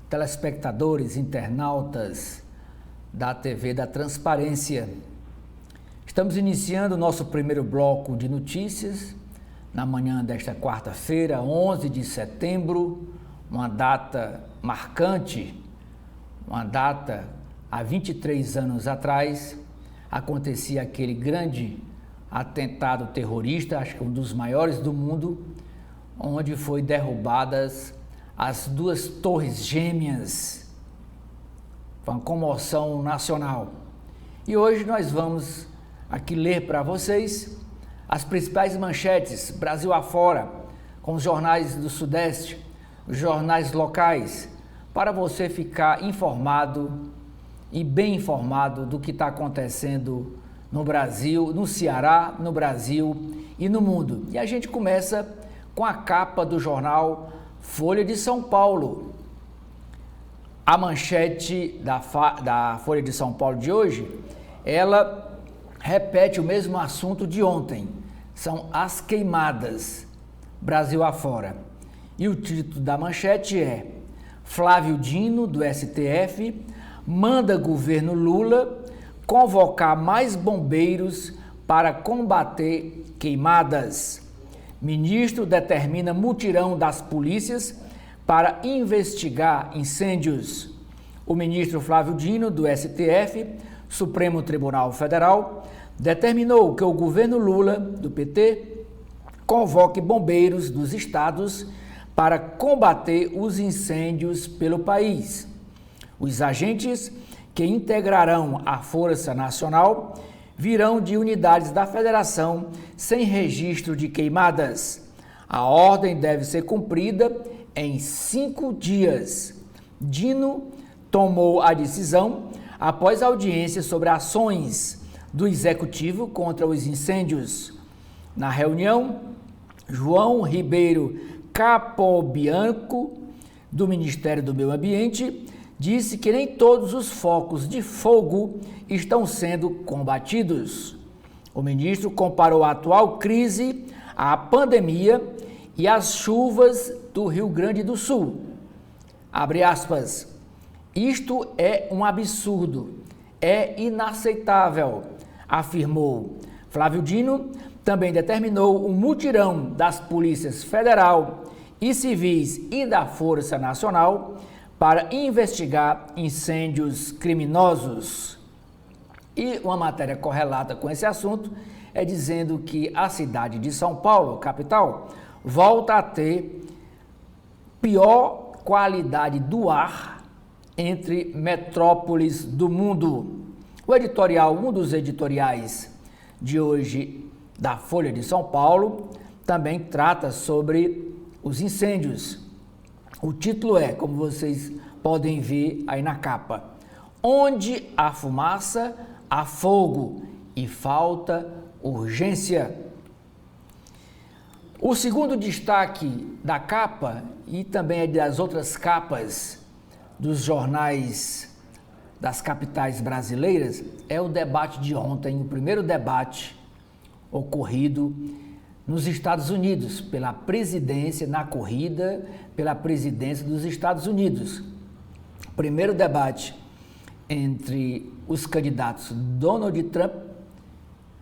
telespectadores, internautas da TV da Transparência. Estamos iniciando o nosso primeiro bloco de notícias na manhã desta quarta-feira, 11 de setembro, uma data marcante, uma data há 23 anos atrás, acontecia aquele grande atentado terrorista, acho que um dos maiores do mundo, onde foi derrubadas as duas torres gêmeas. Foi uma comoção nacional. E hoje nós vamos aqui ler para vocês as principais manchetes Brasil afora, com os jornais do Sudeste, os jornais locais, para você ficar informado e bem informado do que está acontecendo no Brasil, no Ceará, no Brasil e no mundo. E a gente começa com a capa do jornal Folha de São Paulo. A manchete da Folha de São Paulo de hoje, ela repete o mesmo assunto de ontem, são as queimadas, Brasil afora. E o título da manchete é: Flávio Dino, do STF, manda governo Lula convocar mais bombeiros para combater queimadas. Ministro determina mutirão das polícias para investigar incêndios. O ministro Flávio Dino, do STF, Supremo Tribunal Federal, determinou que o governo Lula, do PT, convoque bombeiros dos estados para combater os incêndios pelo país. Os agentes que integrarão a Força Nacional virão de unidades da Federação sem registro de queimadas. A ordem deve ser cumprida em 5 dias. Dino tomou a decisão após audiência sobre ações do Executivo contra os incêndios. Na reunião, João Ribeiro Capobianco, do Ministério do Meio Ambiente, disse que nem todos os focos de fogo estão sendo combatidos. O ministro comparou a atual crise à pandemia e às chuvas do Rio Grande do Sul. Abre aspas. Isto é um absurdo, é inaceitável, afirmou. Flávio Dino também determinou um mutirão das polícias federal e civis e da Força Nacional para investigar incêndios criminosos. E uma matéria correlata com esse assunto é dizendo que a cidade de São Paulo, capital, volta a ter pior qualidade do ar entre metrópoles do mundo. O editorial, um dos editoriais de hoje da Folha de São Paulo, também trata sobre os incêndios. O título é, como vocês podem ver aí na capa: Onde há fumaça, há fogo e falta urgência. O segundo destaque da capa, e também das outras capas dos jornais das capitais brasileiras, é o debate de ontem, o primeiro debate ocorrido nos Estados Unidos, pela presidência, na corrida pela presidência dos Estados Unidos. Primeiro debate entre os candidatos Donald Trump,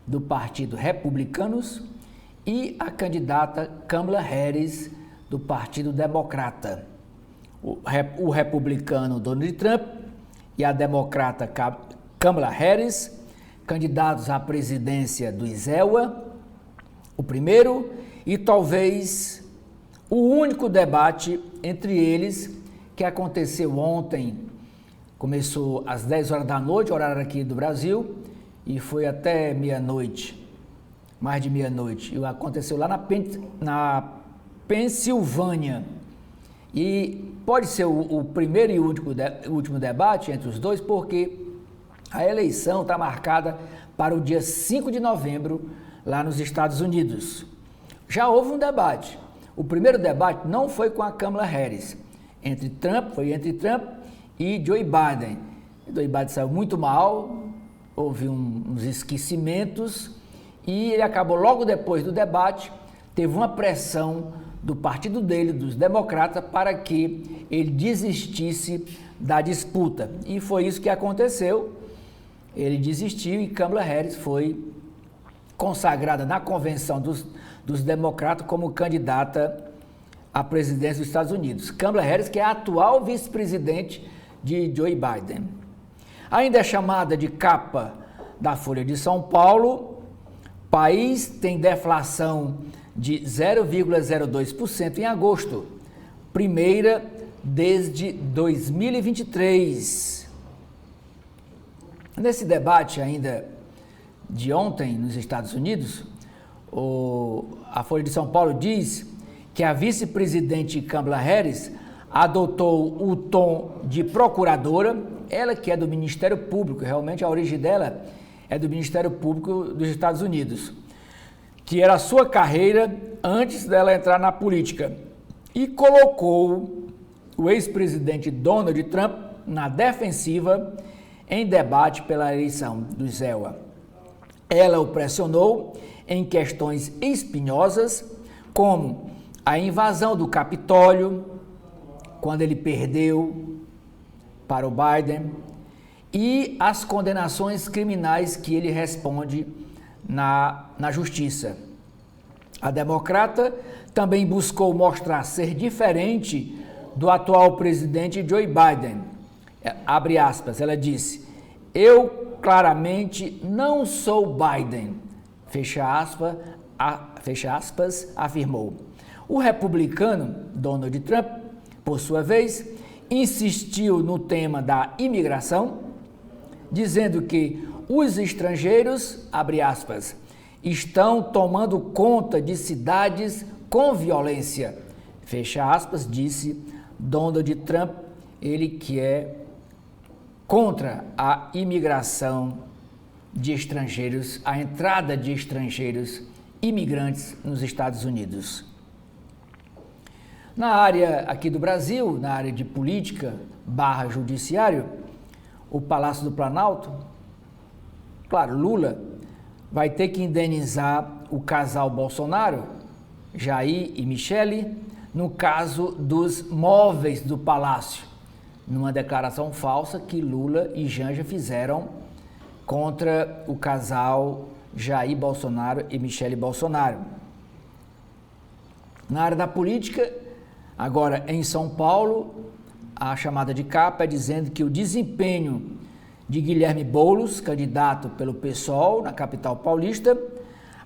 do Partido Republicanos, e a candidata Kamala Harris, do Partido Democrata. O republicano Donald Trump e a democrata Kamala Harris, candidatos à presidência do ISEWA, o primeiro e talvez o único debate entre eles que aconteceu ontem. Começou às 10 horas da noite, horário aqui do Brasil, e foi até meia-noite, mais de meia-noite. E aconteceu lá na Pensilvânia. E pode ser o primeiro e último debate entre os dois, porque a eleição está marcada para o dia 5 de novembro, lá nos Estados Unidos. Já houve um debate. O primeiro debate não foi com a Kamala Harris, foi entre Trump e Joe Biden. Joe Biden saiu muito mal, houve uns esquecimentos e ele acabou logo depois do debate, teve uma pressão do partido dele, dos democratas, para que ele desistisse da disputa. E foi isso que aconteceu. Ele desistiu e Kamala Harris foi consagrada na convenção dos democratas como candidata à presidência dos Estados Unidos. Kamala Harris, que é a atual vice-presidente de Joe Biden. Ainda é chamada de capa da Folha de São Paulo. País tem deflação de 0,02% em agosto, primeira desde 2023. Nesse debate ainda de ontem nos Estados Unidos, a Folha de São Paulo diz que a vice-presidente Kamala Harris adotou o tom de procuradora, ela que é do Ministério Público, realmente a origem dela é do Ministério Público dos Estados Unidos, que era a sua carreira antes dela entrar na política, e colocou o ex-presidente Donald Trump na defensiva em debate pela eleição do EUA. Ela o pressionou em questões espinhosas, como a invasão do Capitólio, quando ele perdeu para o Biden, e as condenações criminais que ele responde na justiça. A democrata também buscou mostrar ser diferente do atual presidente Joe Biden. Abre aspas, ela disse: "Eu claramente não sou Biden", fecha aspas, afirmou. O republicano Donald Trump, por sua vez, insistiu no tema da imigração, dizendo que os estrangeiros, abre aspas, estão tomando conta de cidades com violência, fecha aspas, disse Donald Trump, ele que é contra a imigração de estrangeiros, a entrada de estrangeiros imigrantes nos Estados Unidos. Na área aqui do Brasil, na área de política / judiciário, o Palácio do Planalto, claro, Lula vai ter que indenizar o casal Bolsonaro, Jair e Michele, no caso dos móveis do Palácio, numa declaração falsa que Lula e Janja fizeram contra o casal Jair Bolsonaro e Michele Bolsonaro. Na área da política, agora em São Paulo, a chamada de capa é dizendo que o desempenho de Guilherme Boulos, candidato pelo PSOL na capital paulista,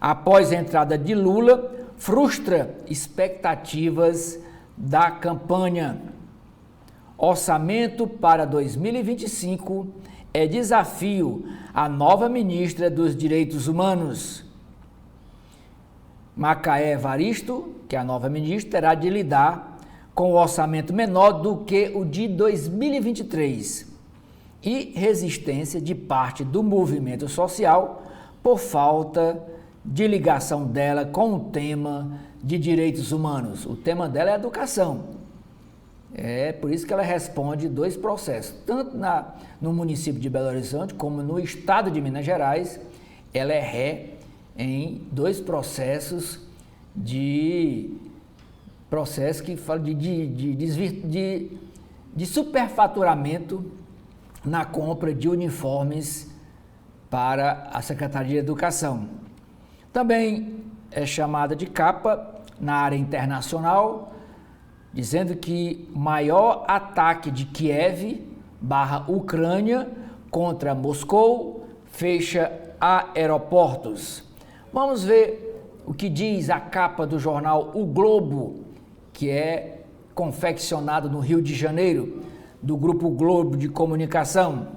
após a entrada de Lula, frustra expectativas da campanha. Orçamento para 2025 é desafio à nova ministra dos Direitos Humanos. Macaé Evaristo, que é a nova ministra, terá de lidar com um orçamento menor do que o de 2023 e resistência de parte do movimento social por falta de ligação dela com o tema de direitos humanos. O tema dela é educação. É por isso que ela responde 2 processos, tanto no município de Belo Horizonte como no estado de Minas Gerais. Ela é ré em 2 processos que falam de superfaturamento na compra de uniformes para a Secretaria de Educação. Também é chamada de capa na área internacional, dizendo que maior ataque de Kiev / Ucrânia contra Moscou fecha aeroportos. Vamos ver o que diz a capa do jornal O Globo, que é confeccionado no Rio de Janeiro, do Grupo Globo de Comunicação.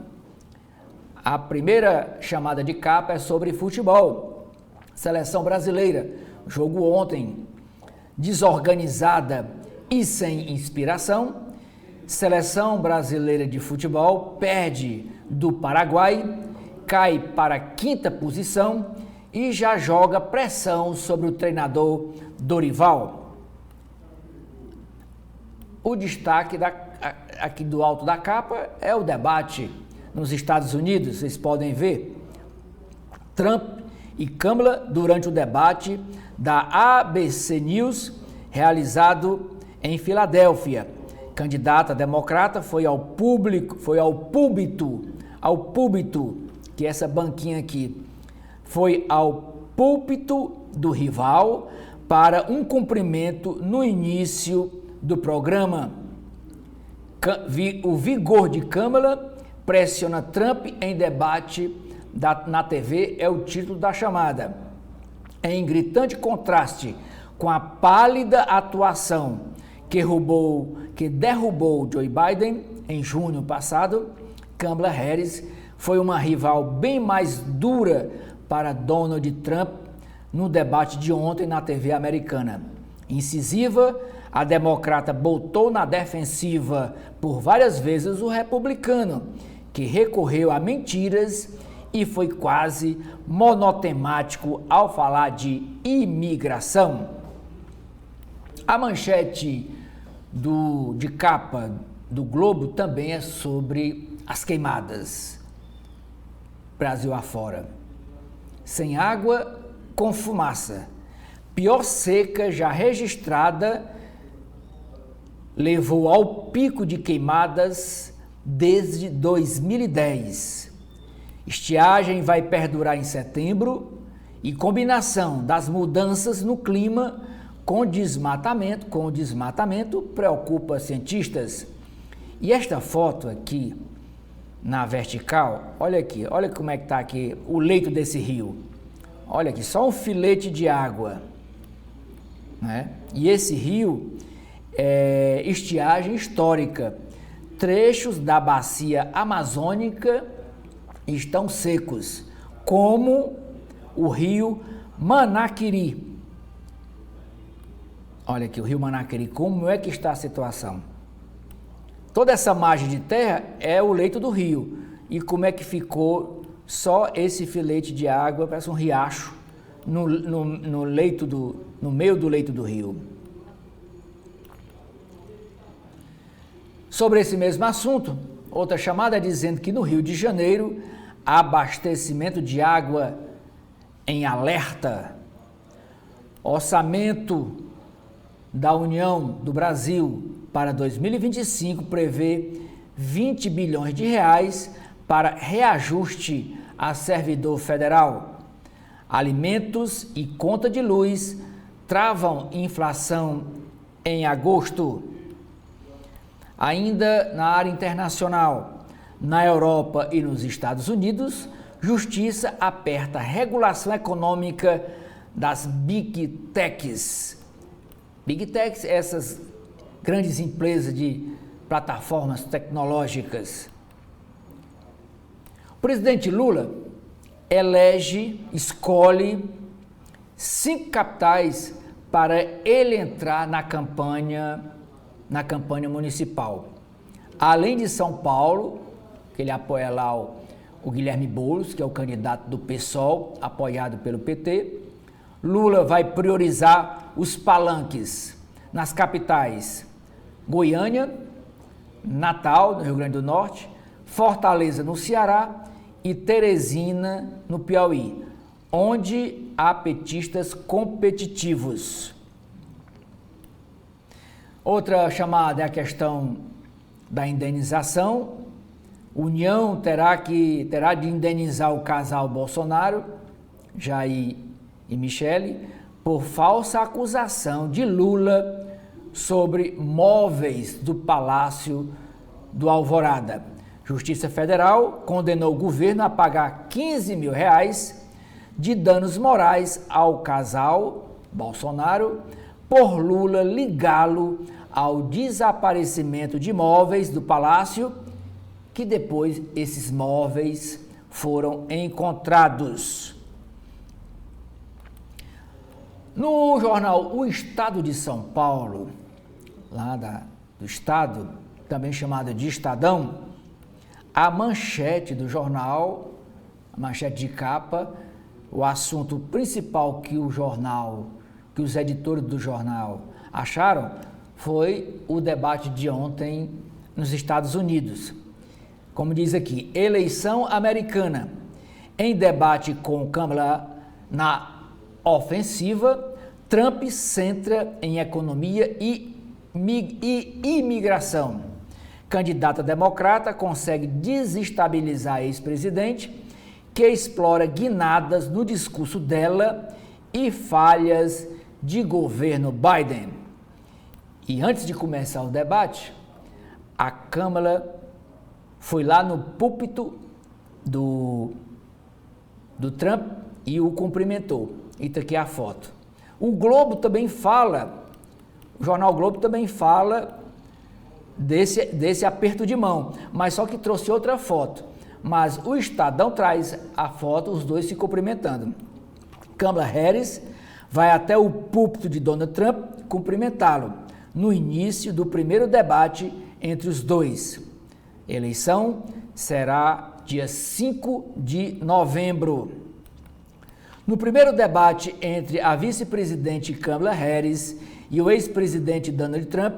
A primeira chamada de capa é sobre futebol. Seleção brasileira, jogo ontem, desorganizada e sem inspiração. Seleção brasileira de futebol perde do Paraguai, cai para a 5ª posição e já joga pressão sobre o treinador Dorival. O destaque aqui do alto da capa é o debate nos Estados Unidos. Vocês podem ver Trump e Kamala durante o debate da ABC News realizado em Filadélfia. Candidata democrata foi ao púlpito, que é essa banquinha aqui, foi ao púlpito do rival para um cumprimento no início do programa. O vigor de Kamala pressiona Trump em debate na TV é o título da chamada. Em gritante contraste com a pálida atuação que derrubou Joe Biden em junho passado, Kamala Harris foi uma rival bem mais dura para Donald Trump no debate de ontem na TV americana. Incisiva, a democrata botou na defensiva por várias vezes o republicano, que recorreu a mentiras e foi quase monotemático ao falar de imigração. A manchete de capa do Globo também é sobre as queimadas. Brasil afora. Sem água, com fumaça. Pior seca já registrada levou ao pico de queimadas desde 2010. Estiagem vai perdurar em setembro e combinação das mudanças no clima com o desmatamento preocupa cientistas. E esta foto aqui, na vertical, olha aqui, olha como é que está aqui o leito desse rio. Olha aqui, só um filete de água, né? E esse rio é estiagem histórica. Trechos da bacia amazônica estão secos, como o rio Manaquiri. Olha aqui, o rio Manaquiri, como é que está a situação? Toda essa margem de terra é o leito do rio. E como é que ficou só esse filete de água, parece um riacho, no meio do leito do rio. Sobre esse mesmo assunto, outra chamada dizendo que no Rio de Janeiro, abastecimento de água em alerta. Orçamento da União do Brasil para 2025 prevê 20 bilhões de reais para reajuste a servidor federal. Alimentos e conta de luz travam inflação em agosto. Ainda na área internacional, na Europa e nos Estados Unidos, Justiça aperta a regulação econômica das Big Techs. Big Techs, essas grandes empresas de plataformas tecnológicas. O presidente Lula escolhe 5 capitais para ele entrar na campanha municipal. Além de São Paulo, que ele apoia lá o Guilherme Boulos, que é o candidato do PSOL, apoiado pelo PT, Lula vai priorizar os palanques nas capitais Goiânia, Natal, no Rio Grande do Norte, Fortaleza, no Ceará e Teresina, no Piauí, onde há petistas competitivos. Outra chamada é a questão da indenização. União terá de indenizar o casal Bolsonaro, Jair e Michele, por falsa acusação de Lula sobre móveis do Palácio do Alvorada. Justiça Federal condenou o governo a pagar 15 mil reais de danos morais ao casal Bolsonaro por Lula ligá-lo ao desaparecimento de móveis do Palácio, que depois esses móveis foram encontrados. No jornal O Estado de São Paulo, lá do Estado, também chamado de Estadão, a manchete do jornal, a manchete de capa, o assunto principal que os editores do jornal acharam foi o debate de ontem nos Estados Unidos. Como diz aqui, eleição americana. Em debate com Kamala na ofensiva, Trump centra em economia e imigração. Candidata democrata consegue desestabilizar ex-presidente, que explora guinadas no discurso dela e falhas de governo Biden. E antes de começar o debate, a Câmara foi lá no púlpito do Trump e o cumprimentou. E tá aqui a foto. O Globo também fala, o jornal Globo também fala desse aperto de mão, mas só que trouxe outra foto. Mas o Estadão traz a foto, os dois se cumprimentando. Kamala Harris vai até o púlpito de Donald Trump cumprimentá-lo no início do primeiro debate entre os dois. Eleição será dia 5 de novembro. No primeiro debate entre a vice-presidente Kamala Harris e o ex-presidente Donald Trump,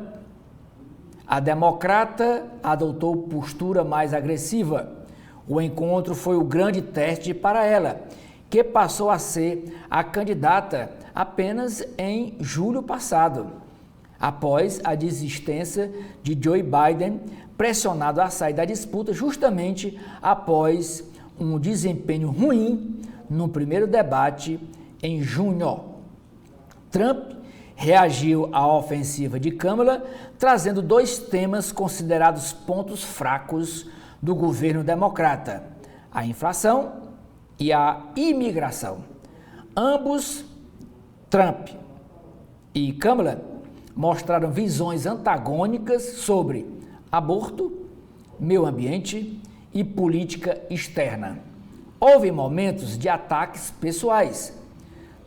a democrata adotou postura mais agressiva. O encontro foi o grande teste para ela, que passou a ser a candidata apenas em julho passado, após a desistência de Joe Biden, pressionado a sair da disputa justamente após um desempenho ruim no primeiro debate em junho. Trump reagiu à ofensiva de Kamala, trazendo dois temas considerados pontos fracos do governo democrata: a inflação e a imigração. Ambos, Trump e Kamala, mostraram visões antagônicas sobre aborto, meio ambiente e política externa. Houve momentos de ataques pessoais.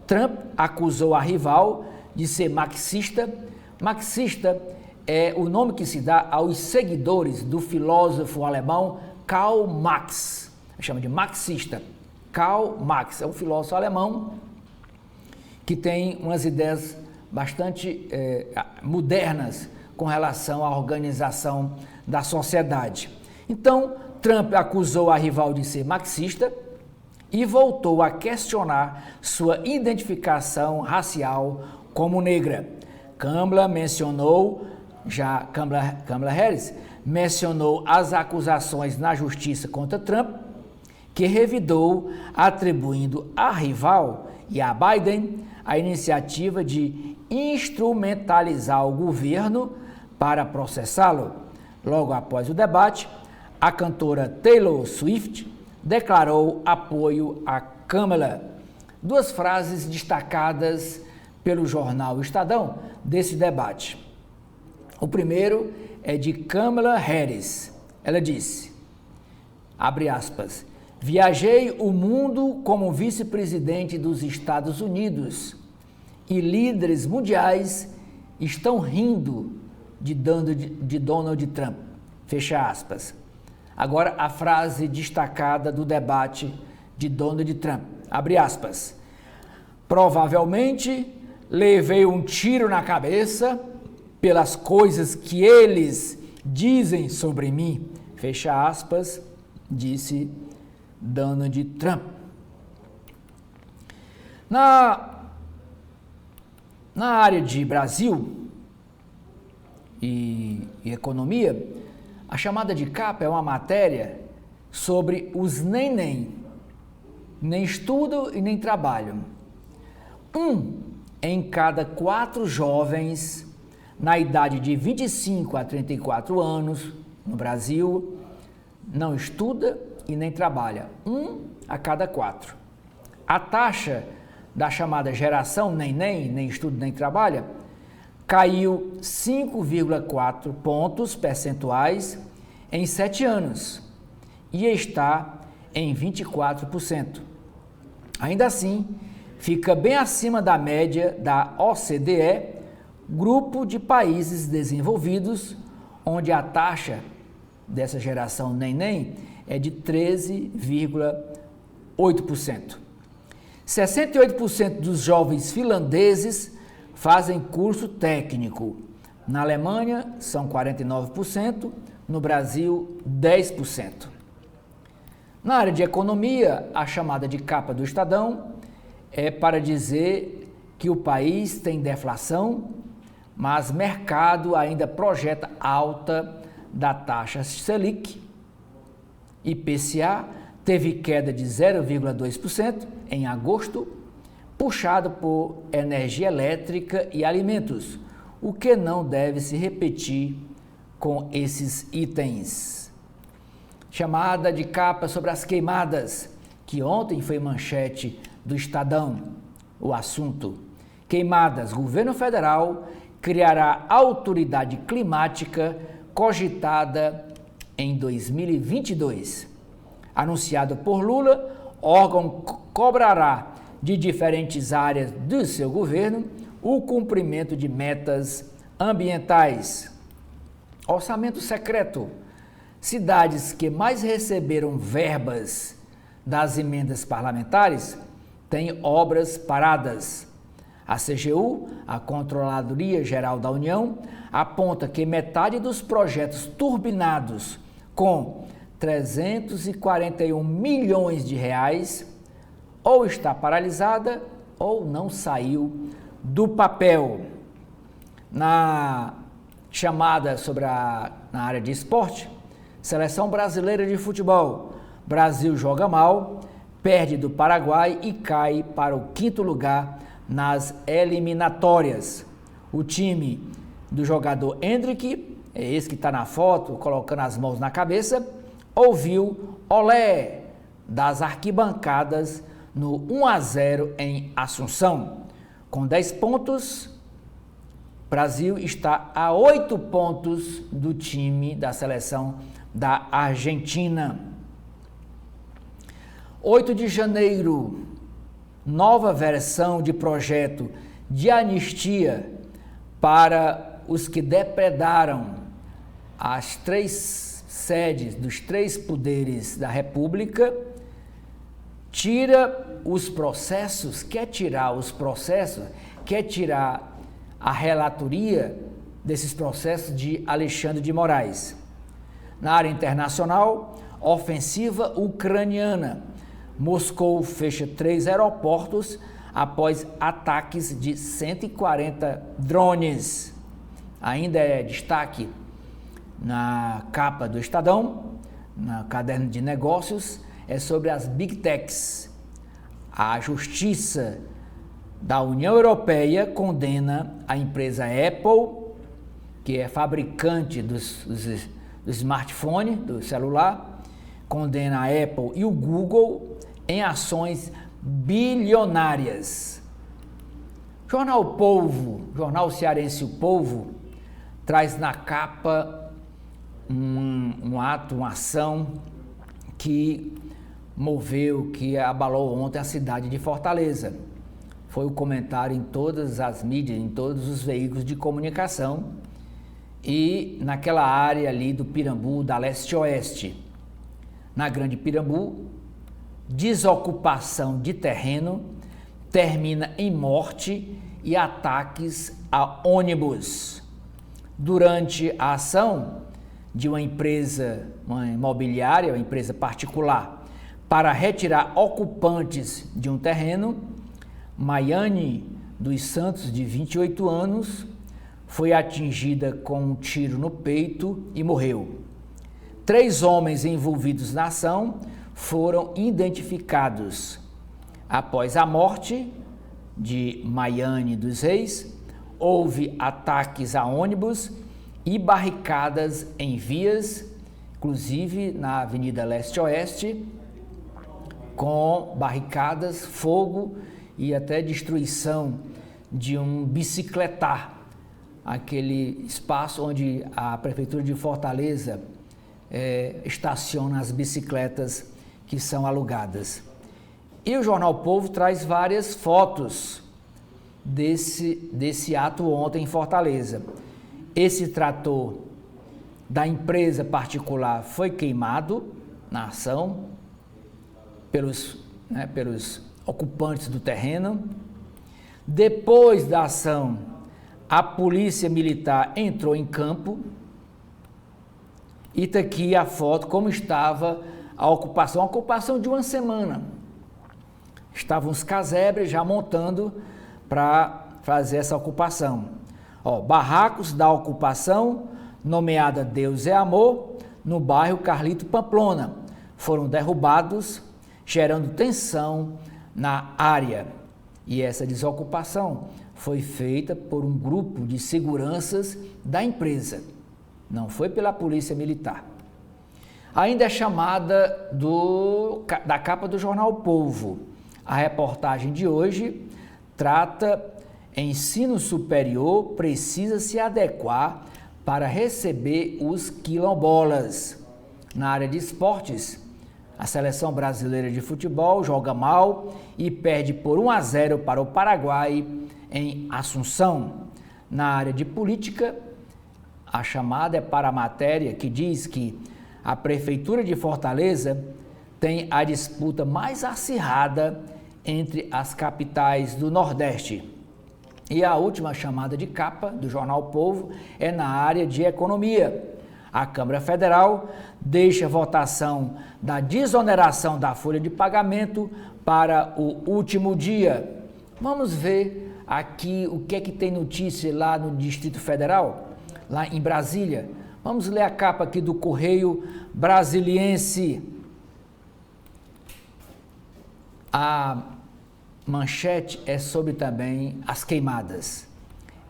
Trump acusou a rival de ser marxista. Marxista é o nome que se dá aos seguidores do filósofo alemão Karl Marx. Chama de marxista. Karl Marx é um filósofo alemão que tem umas ideias bastante modernas com relação à organização da sociedade. Então, Trump acusou a rival de ser marxista e voltou a questionar sua identificação racial como negra. Kamala Harris mencionou as acusações na justiça contra Trump, que revidou, atribuindo à rival e a Biden a iniciativa de instrumentalizar o governo para processá-lo. Logo após o debate, a cantora Taylor Swift declarou apoio a Kamala. Duas frases destacadas pelo jornal Estadão desse debate. O primeiro é de Kamala Harris. Ela disse, abre aspas, viajei o mundo como vice-presidente dos Estados Unidos e líderes mundiais estão rindo de Donald Trump. Fecha aspas. Agora a frase destacada do debate de Donald Trump. Abre aspas. Provavelmente levei um tiro na cabeça pelas coisas que eles dizem sobre mim. Fecha aspas, disse Donald Trump. Na área de Brasil e economia, a chamada de capa é uma matéria sobre os nem estudam e nem trabalham. Um em cada 4 jovens na idade de 25 a 34 anos no Brasil não estuda e nem trabalha. 1 a cada 4. A taxa da chamada geração nem estuda nem trabalha, caiu 5,4 pontos percentuais em 7 anos e está em 24%. Ainda assim, fica bem acima da média da OCDE, grupo de países desenvolvidos, onde a taxa dessa geração nem é de 13,8%. 68% dos jovens finlandeses fazem curso técnico. Na Alemanha, são 49%, no Brasil, 10%. Na área de economia, a chamada de capa do Estadão é para dizer que o país tem deflação, mas mercado ainda projeta alta da taxa Selic. IPCA teve queda de 0,2% em agosto, puxado por energia elétrica e alimentos, o que não deve se repetir com esses itens. Chamada de capa sobre as queimadas, que ontem foi manchete do Estadão. O assunto: queimadas, governo federal criará autoridade climática cogitada em 2022. Anunciado por Lula, órgão cobrará de diferentes áreas do seu governo o cumprimento de metas ambientais. Orçamento secreto. Cidades que mais receberam verbas das emendas parlamentares têm obras paradas. A CGU, a Controladoria Geral da União, aponta que metade dos projetos turbinados com 341 milhões de reais ou está paralisada ou não saiu do papel. Na chamada na área de esporte, Seleção Brasileira de Futebol, Brasil joga mal, perde do Paraguai e cai para o 5º lugar nas eliminatórias. O time do jogador Endrick, é esse que está na foto, colocando as mãos na cabeça, ouviu olé das arquibancadas no 1-0 em Assunção. Com 10 pontos, Brasil está a 8 pontos do time da seleção da Argentina. 8 de janeiro, nova versão de projeto de anistia para os que depredaram as 3 sedes dos 3 poderes da República, tira os processos, quer tirar a relatoria desses processos de Alexandre de Moraes. Na área internacional, ofensiva ucraniana. Moscou fecha 3 aeroportos após ataques de 140 drones. Ainda é destaque na capa do Estadão, no caderno de negócios, é sobre as Big Techs. A Justiça da União Europeia condena a empresa Apple, que é fabricante do smartphone, do celular, condena a Apple e o Google em ações bilionárias. Jornal Povo, jornal cearense O Povo, traz na capa um ato, uma ação que que abalou ontem a cidade de Fortaleza. Foi o comentário em todas as mídias, em todos os veículos de comunicação e naquela área ali do Pirambu, da leste-oeste. Na Grande Pirambu, desocupação de terreno termina em morte e ataques a ônibus. Durante a ação de uma imobiliária, uma empresa particular, para retirar ocupantes de um terreno, Maiane dos Santos, de 28 anos, foi atingida com um tiro no peito e morreu. 3 homens envolvidos na ação foram identificados. Após a morte de Maiane dos Reis, houve ataques a ônibus e barricadas em vias, inclusive na Avenida Leste-Oeste, com barricadas, fogo e até destruição de um bicicletar, aquele espaço onde a Prefeitura de Fortaleza estaciona as bicicletas que são alugadas. E o Jornal Povo traz várias fotos desse ato ontem em Fortaleza. Esse trator da empresa particular foi queimado na ação pelos ocupantes do terreno. Depois da ação, a polícia militar entrou em campo e está aqui a foto como estava a ocupação de uma semana. Estavam os casebres já montando para fazer essa ocupação. Barracos da ocupação, nomeada Deus é Amor, no bairro Carlito Pamplona, foram derrubados, gerando tensão na área. E essa desocupação foi feita por um grupo de seguranças da empresa, não foi pela polícia militar. Ainda é chamada da capa do jornal O Povo. A reportagem de hoje trata: ensino superior precisa se adequar para receber os quilombolas. Na área de esportes, a seleção brasileira de futebol joga mal e perde por 1-0 para o Paraguai em Assunção. Na área de política, a chamada é para a matéria que diz que a Prefeitura de Fortaleza tem a disputa mais acirrada entre as capitais do Nordeste. E a última chamada de capa do jornal O Povo é na área de economia. A Câmara Federal deixa a votação da desoneração da folha de pagamento para o último dia. Vamos ver aqui o que é que tem notícia lá no Distrito Federal, lá em Brasília. Vamos ler a capa aqui do Correio Brasiliense. A manchete é sobre também as queimadas.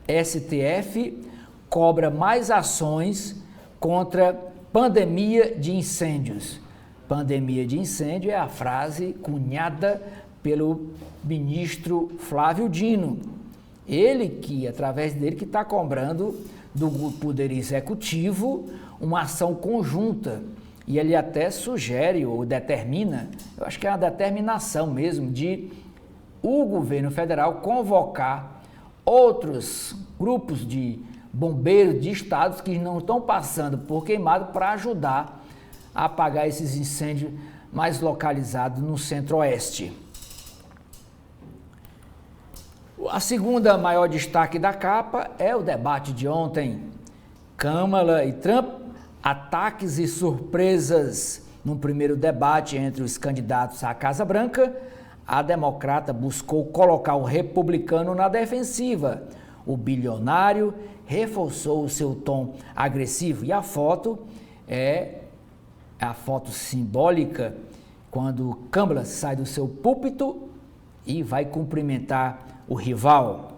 STF cobra mais ações contra pandemia de incêndios. Pandemia de incêndio é a frase cunhada pelo ministro Flávio Dino. Através dele, que está cobrando do Poder Executivo uma ação conjunta. E ele até sugere ou determina, eu acho que é uma determinação mesmo, de o governo federal convocar outros grupos de bombeiros de estados que não estão passando por queimado para ajudar a apagar esses incêndios mais localizados no centro-oeste. A segunda maior destaque da capa é o debate de ontem. Câmara e Trump, ataques e surpresas. No primeiro debate entre os candidatos à Casa Branca, a democrata buscou colocar o republicano na defensiva. O bilionário reforçou o seu tom agressivo. E a foto é a foto simbólica, quando Câmara sai do seu púlpito e vai cumprimentar o rival.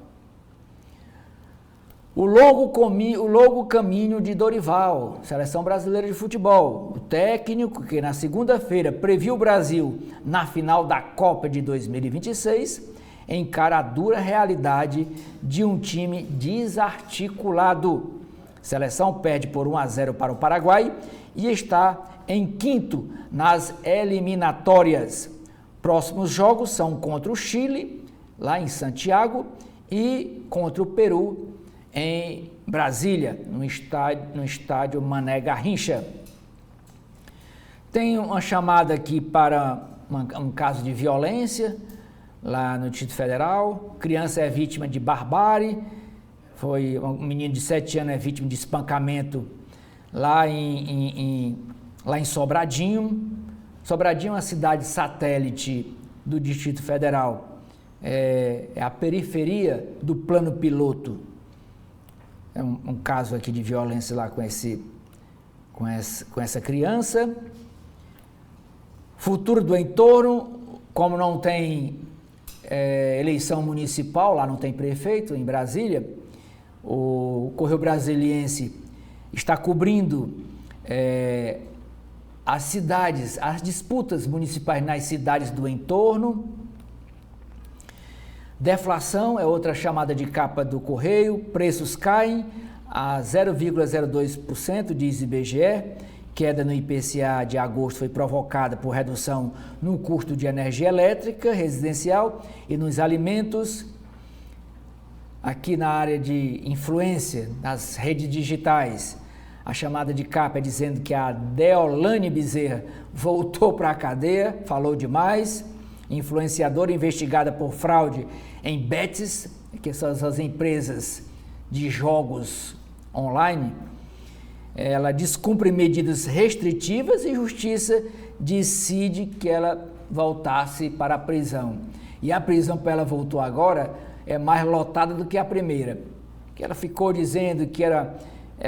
O longo caminho de Dorival, seleção brasileira de futebol. O técnico que na segunda-feira previu o Brasil na final da Copa de 2026, encara a dura realidade de um time desarticulado. Seleção perde por 1-0 para o Paraguai e está em quinto nas eliminatórias. Próximos jogos são contra o Chile, lá em Santiago, e contra o Peru, em Brasília, no estádio Mané Garrincha. Tem uma chamada aqui para um caso de violência lá no Distrito Federal. Criança é vítima de barbárie. Um menino de 7 anos é vítima de espancamento lá em Sobradinho. Sobradinho é uma cidade satélite do Distrito Federal. É a periferia do plano piloto. É um caso aqui de violência lá com essa criança. Futuro do entorno, como não tem eleição municipal, lá não tem prefeito em Brasília, o Correio Brasiliense está cobrindo as cidades, as disputas municipais nas cidades do entorno. Deflação é outra chamada de capa do Correio. Preços caem a 0,02%, diz IBGE. Queda no IPCA de agosto foi provocada por redução no custo de energia elétrica residencial e nos alimentos. Aqui na área de influência das redes digitais, a chamada de capa é dizendo que a Deolane Bezerra voltou para a cadeia, falou demais. Influenciadora investigada por fraude em bets, que são as empresas de jogos online. Ela descumpre medidas restritivas e justiça decide que ela voltasse para a prisão. E a prisão para ela voltou agora é mais lotada do que a primeira. Que ela ficou dizendo que era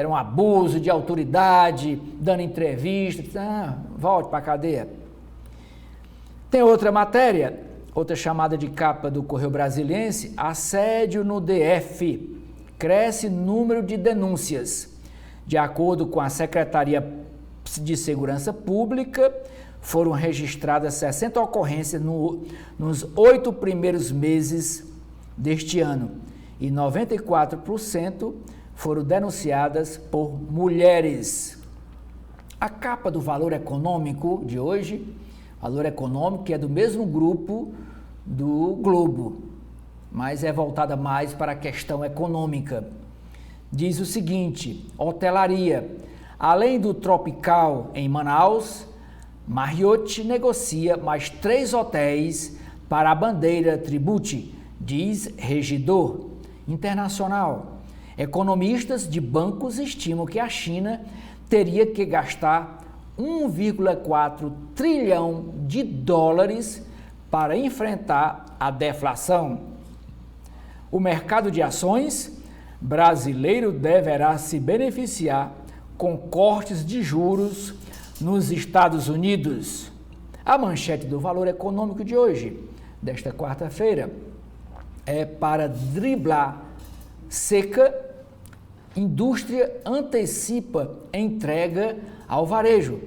um abuso de autoridade, dando entrevista, volte para a cadeia. Tem outra matéria, outra chamada de capa do Correio Brasiliense, assédio no DF, cresce número de denúncias. De acordo com a Secretaria de Segurança Pública, foram registradas 60 ocorrências nos 8 primeiros meses deste ano e 94% foram denunciadas por mulheres. A capa do Valor Econômico de hoje, Valor Econômico, que é do mesmo grupo do Globo, mas é voltada mais para a questão econômica. Diz o seguinte: hotelaria. Além do Tropical em Manaus, Marriott negocia mais 3 hotéis para a bandeira Tribute, diz regidor internacional. Economistas de bancos estimam que a China teria que gastar 1,4 trilhão de dólares para enfrentar a deflação. O mercado de ações brasileiro deverá se beneficiar com cortes de juros nos Estados Unidos. A manchete do Valor Econômico de hoje, desta quarta-feira, é para driblar seca, indústria antecipa entrega ao varejo,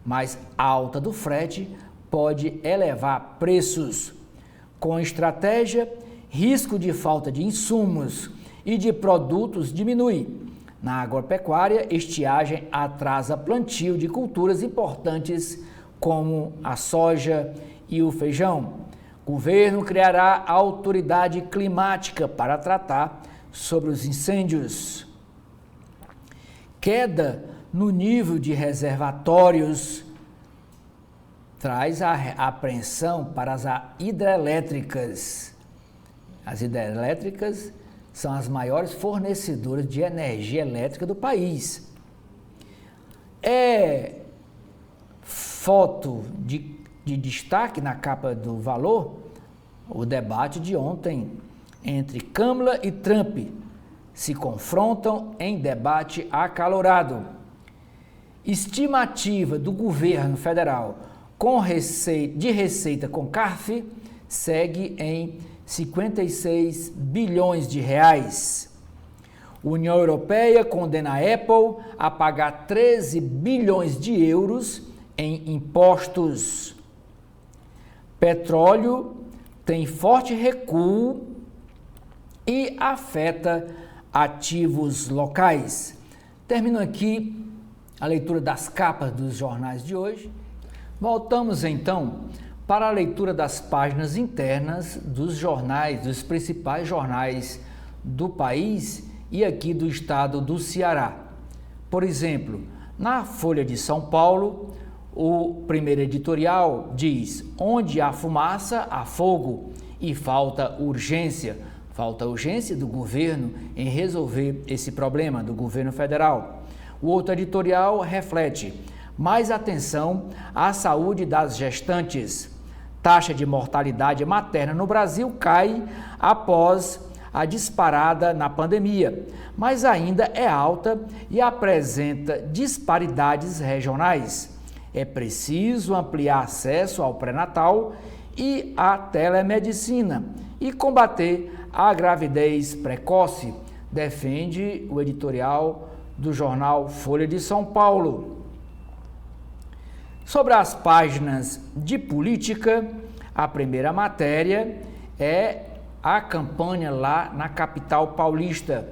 mas a alta do frete pode elevar preços. Com estratégia, risco de falta de insumos e de produtos diminui. Na agropecuária, estiagem atrasa plantio de culturas importantes como a soja e o feijão. Governo criará autoridade climática para tratar sobre os incêndios. Queda no nível de reservatórios traz a apreensão para as hidrelétricas. As hidrelétricas são as maiores fornecedoras de energia elétrica do país. É foto de destaque na capa do Valor o debate de ontem entre Câmara e Trump. Se confrontam em debate acalorado. Estimativa do governo federal de receita com CARF segue em 56 bilhões de reais. União Europeia condena a Apple a pagar 13 bilhões de euros em impostos. Petróleo tem forte recuo e afeta ativos locais. Termino aqui a leitura das capas dos jornais de hoje. Voltamos então para a leitura das páginas internas dos jornais, dos principais jornais do país e aqui do estado do Ceará. Por exemplo, na Folha de São Paulo, o primeiro editorial diz: onde há fumaça, há fogo e falta urgência. Falta urgência do governo em resolver esse problema, do governo federal. O outro editorial reflete: mais atenção à saúde das gestantes. Taxa de mortalidade materna no Brasil cai após a disparada na pandemia, mas ainda é alta e apresenta disparidades regionais. É preciso ampliar acesso ao pré-natal e à telemedicina e combater a gravidez precoce, defende o editorial do jornal Folha de São Paulo. Sobre as páginas de política, a primeira matéria é a campanha lá na capital paulista.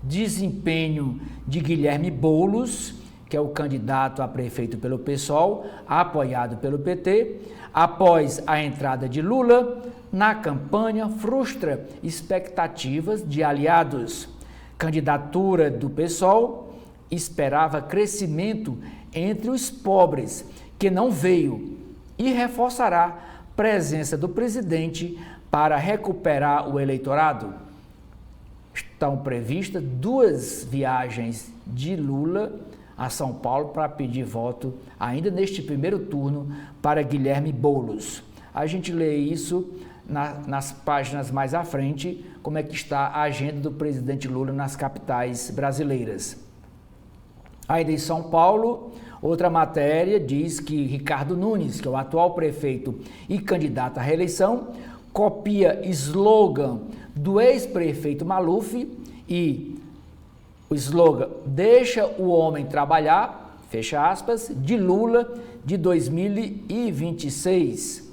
Desempenho de Guilherme Boulos, que é o candidato a prefeito pelo PSOL, apoiado pelo PT, após a entrada de Lula na campanha, frustra expectativas de aliados. Candidatura do PSOL esperava crescimento entre os pobres, que não veio, e reforçará presença do presidente para recuperar o eleitorado. Estão previstas 2 viagens de Lula a São Paulo para pedir voto ainda neste primeiro turno para Guilherme Boulos. A gente lê isso nas páginas mais à frente, como é que está a agenda do presidente Lula nas capitais brasileiras. Ainda em São Paulo, outra matéria diz que Ricardo Nunes, que é o atual prefeito e candidato à reeleição, copia slogan do ex-prefeito Maluf e o slogan "Deixa o homem trabalhar", fecha aspas, de Lula de 2006,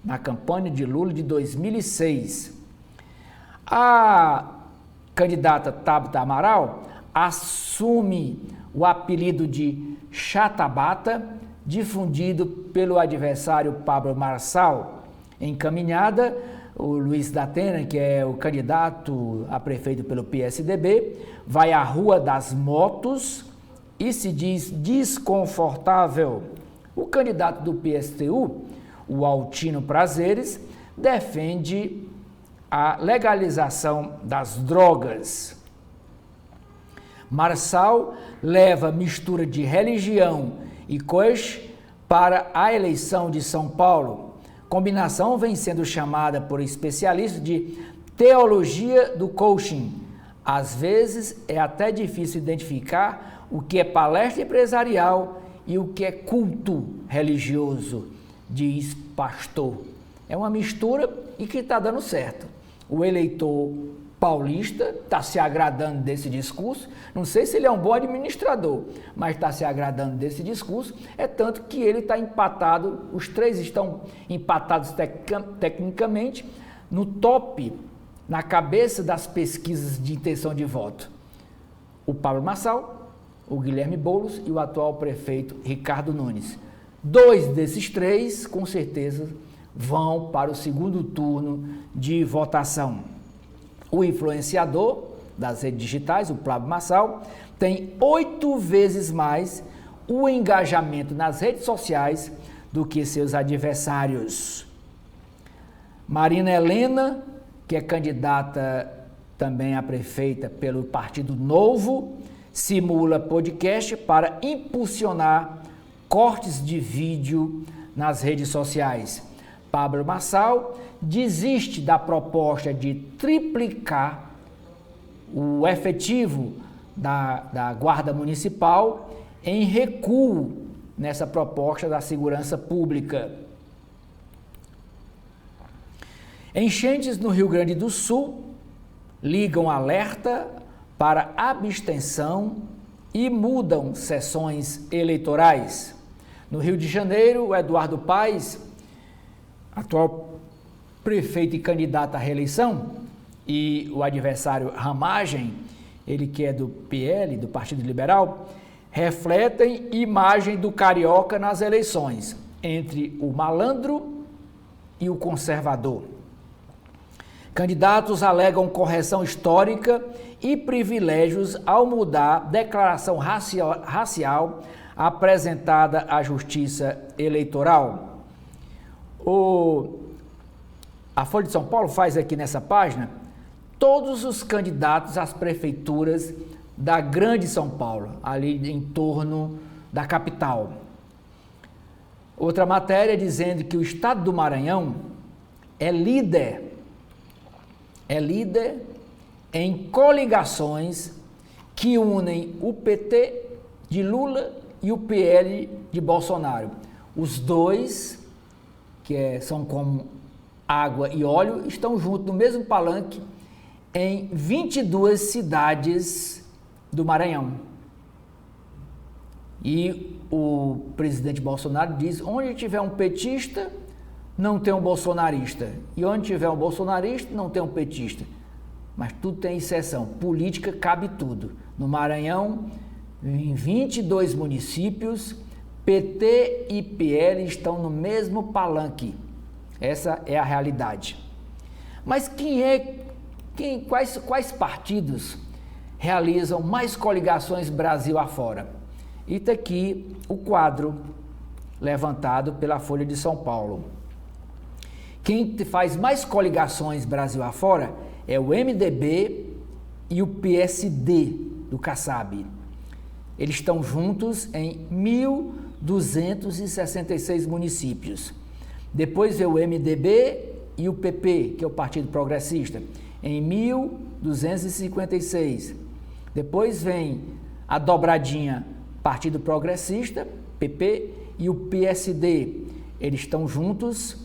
na campanha de Lula de 2006. A candidata Tabata Amaral assume o apelido de Chatabata, difundido pelo adversário Pablo Marçal. Encaminhada, o Luiz da Atena, que é o candidato a prefeito pelo PSDB, vai à Rua das Motos e se diz desconfortável. O candidato do PSTU, o Altino Prazeres, defende a legalização das drogas. Marçal leva mistura de religião e coach para a eleição de São Paulo. Combinação vem sendo chamada por especialistas de teologia do coaching. Às vezes é até difícil identificar o que é palestra empresarial e o que é culto religioso, diz pastor. É uma mistura e que está dando certo. O eleitor paulista está se agradando desse discurso. Não sei se ele é um bom administrador, mas está se agradando desse discurso. É tanto que ele está empatado, os três estão empatados tecnicamente no top, na cabeça das pesquisas de intenção de voto. O Pablo Marçal, o Guilherme Boulos e o atual prefeito Ricardo Nunes. 2 desses 3, com certeza, vão para o segundo turno de votação. O influenciador das redes digitais, o Pablo Marçal, tem 8 vezes mais o engajamento nas redes sociais do que seus adversários. Marina Helena, que é candidata também a prefeita pelo Partido Novo, simula podcast para impulsionar cortes de vídeo nas redes sociais. Pablo Marçal desiste da proposta de triplicar o efetivo da Guarda Municipal em recuo nessa proposta da segurança pública. Enchentes no Rio Grande do Sul ligam alerta para abstenção e mudam sessões eleitorais. No Rio de Janeiro, o Eduardo Paes, atual prefeito e candidato à reeleição, e o adversário Ramagem, ele que é do PL, do Partido Liberal, refletem imagem do carioca nas eleições, entre o malandro e o conservador. Candidatos alegam correção histórica e privilégios ao mudar declaração racial apresentada à Justiça Eleitoral. A Folha de São Paulo faz aqui nessa página todos os candidatos às prefeituras da Grande São Paulo, ali em torno da capital. Outra matéria dizendo que o estado do Maranhão é líder em coligações que unem o PT de Lula e o PL de Bolsonaro. Os dois, são como água e óleo, estão juntos no mesmo palanque em 22 cidades do Maranhão. E o presidente Bolsonaro diz: onde tiver um petista, não tem um bolsonarista. E onde tiver um bolsonarista, não tem um petista. Mas tudo tem exceção. Política cabe tudo. No Maranhão, em 22 municípios, PT e PL estão no mesmo palanque. Essa é a realidade. Mas quais partidos realizam mais coligações Brasil afora? E está aqui o quadro levantado pela Folha de São Paulo. Quem faz mais coligações Brasil afora é o MDB e o PSD do Kassab. Eles estão juntos em 266 municípios. Depois veio o MDB e o PP, que é o Partido Progressista, em 1.256. Depois vem a dobradinha Partido Progressista, PP, e o PSD. Eles estão juntos,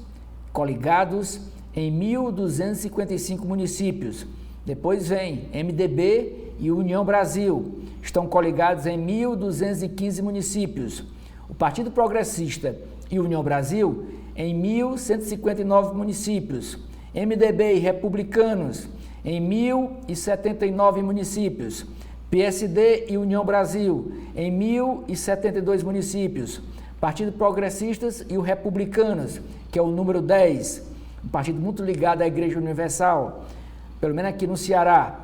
coligados, em 1.255 municípios. Depois vem MDB e União Brasil, estão coligados em 1.215 municípios. O Partido Progressista e União Brasil em 1.159 municípios. MDB e Republicanos em 1.079 municípios. PSD e União Brasil em 1.072 municípios. Partido Progressistas e o Republicanos, que é o número 10, um partido muito ligado à Igreja Universal, pelo menos aqui no Ceará.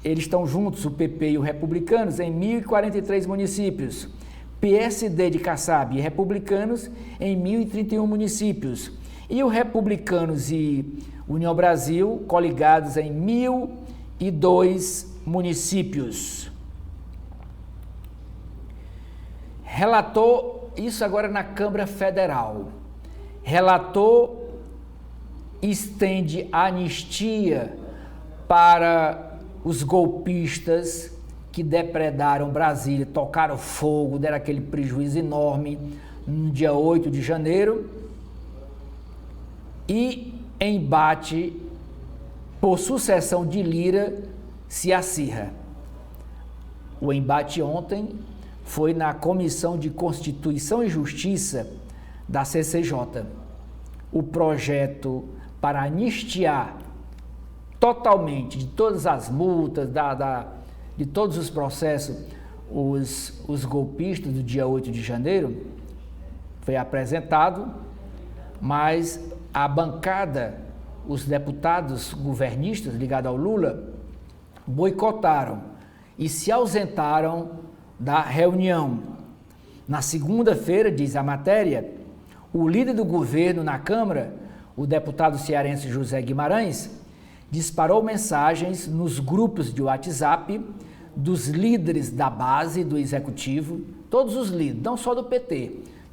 Eles estão juntos, o PP e o Republicanos, em 1.043 municípios. PSD de Kassab e Republicanos em 1.031 municípios. E o Republicanos e União Brasil coligados em 1.002 municípios. Relator, isso agora na Câmara Federal. Relator estende anistia para os golpistas que depredaram Brasília, tocaram fogo, deram aquele prejuízo enorme no dia 8 de janeiro. E embate por sucessão de Lira se acirra. O embate ontem foi na Comissão de Constituição e Justiça da CCJ. O projeto para anistiar totalmente de todas as multas, de todos os processos, os golpistas do dia 8 de janeiro, foi apresentado, mas a bancada, os deputados governistas ligados ao Lula, boicotaram e se ausentaram da reunião. Na segunda-feira, diz a matéria, o líder do governo na Câmara, o deputado cearense José Guimarães, disparou mensagens nos grupos de WhatsApp dos líderes da base do Executivo, todos os líderes, não só do PT,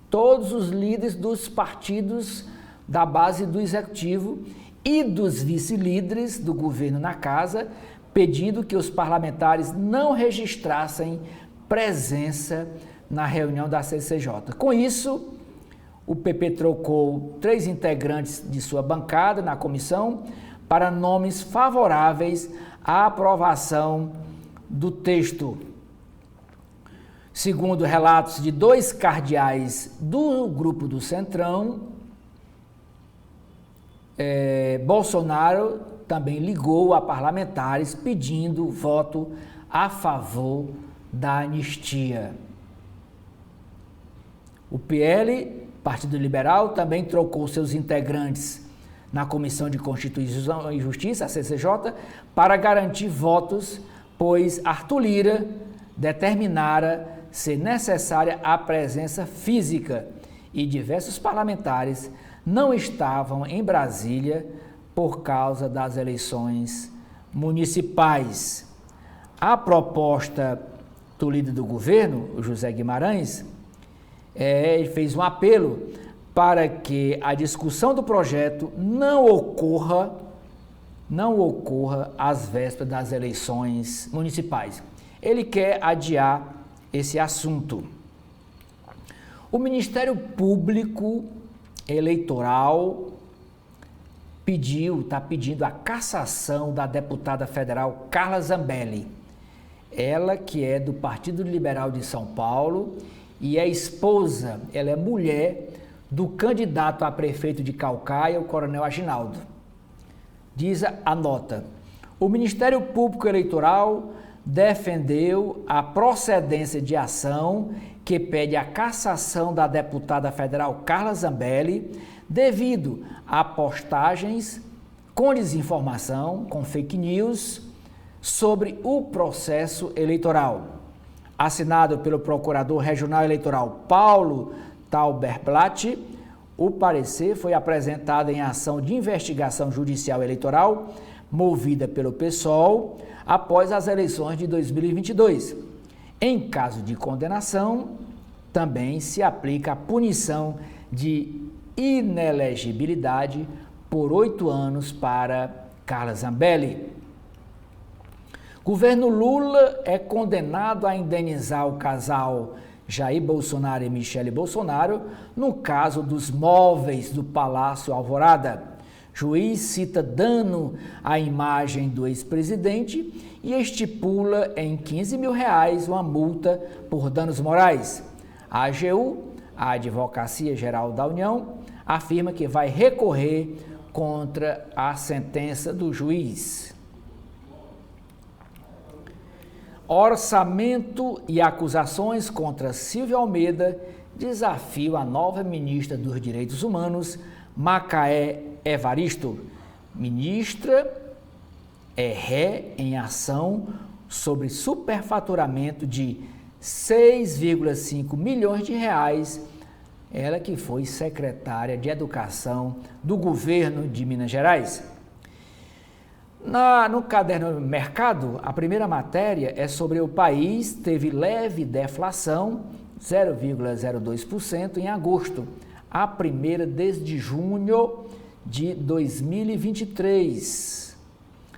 todos os líderes dos partidos da base do Executivo e dos vice-líderes do governo na casa, pedindo que os parlamentares não registrassem presença na reunião da CCJ. Com isso, o PP trocou 3 integrantes de sua bancada na comissão para nomes favoráveis à aprovação do texto. Segundo relatos de 2 cardeais do grupo do Centrão, Bolsonaro também ligou a parlamentares pedindo voto a favor da anistia. O PL, Partido Liberal, também trocou seus integrantes na Comissão de Constituição e Justiça, a CCJ, para garantir votos, pois Arthur Lira determinara ser necessária a presença física e diversos parlamentares não estavam em Brasília por causa das eleições municipais. A proposta do líder do governo, o José Guimarães, ele fez um apelo para que a discussão do projeto não ocorra às vésperas das eleições municipais. Ele quer adiar esse assunto. O Ministério Público Eleitoral está pedindo a cassação da deputada federal Carla Zambelli. Ela que é do Partido Liberal de São Paulo e é esposa, ela é mulher do candidato a prefeito de Caucaia, o Coronel Aginaldo. Diz a nota: o Ministério Público Eleitoral defendeu a procedência de ação que pede a cassação da deputada federal Carla Zambelli devido a postagens com desinformação, com fake news, sobre o processo eleitoral. Assinado pelo Procurador Regional Eleitoral Paulo Tauberblatt, o parecer foi apresentado em ação de investigação judicial eleitoral movida pelo PSOL após as eleições de 2022. Em caso de condenação, também se aplica a punição de inelegibilidade por 8 anos para Carla Zambelli. Governo Lula é condenado a indenizar o casal Jair Bolsonaro e Michele Bolsonaro no caso dos móveis do Palácio Alvorada. Juiz cita dano à imagem do ex-presidente e estipula em R$15 mil uma multa por danos morais. A AGU, a Advocacia Geral da União, afirma que vai recorrer contra a sentença do juiz. Orçamento e acusações contra Silvia Almeida desafiam a nova ministra dos Direitos Humanos, Macaé Evaristo. Ministra é ré em ação sobre superfaturamento de R$6,5 milhões, ela que foi secretária de Educação do governo de Minas Gerais. No caderno Mercado, a primeira matéria é sobre o país teve leve deflação, 0,02% em agosto, a primeira desde junho de 2023.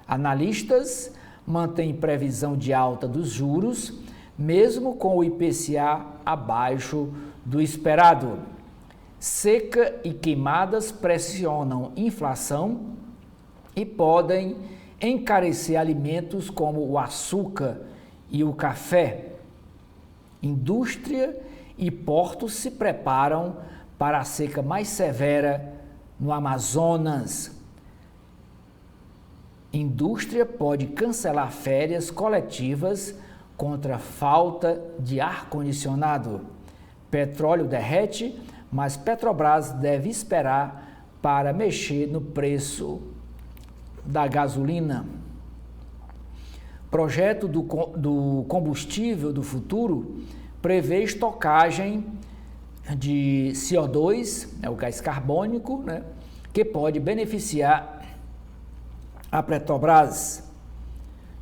Analistas mantêm previsão de alta dos juros, mesmo com o IPCA abaixo do esperado. Seca e queimadas pressionam inflação e podem encarecer alimentos como o açúcar e o café. Indústria e portos se preparam para a seca mais severa no Amazonas. Indústria pode cancelar férias coletivas contra falta de ar-condicionado. Petróleo derrete, mas Petrobras deve esperar para mexer no preço da gasolina. Projeto do combustível do futuro prevê estocagem de CO2, o gás carbônico, que pode beneficiar a Petrobras.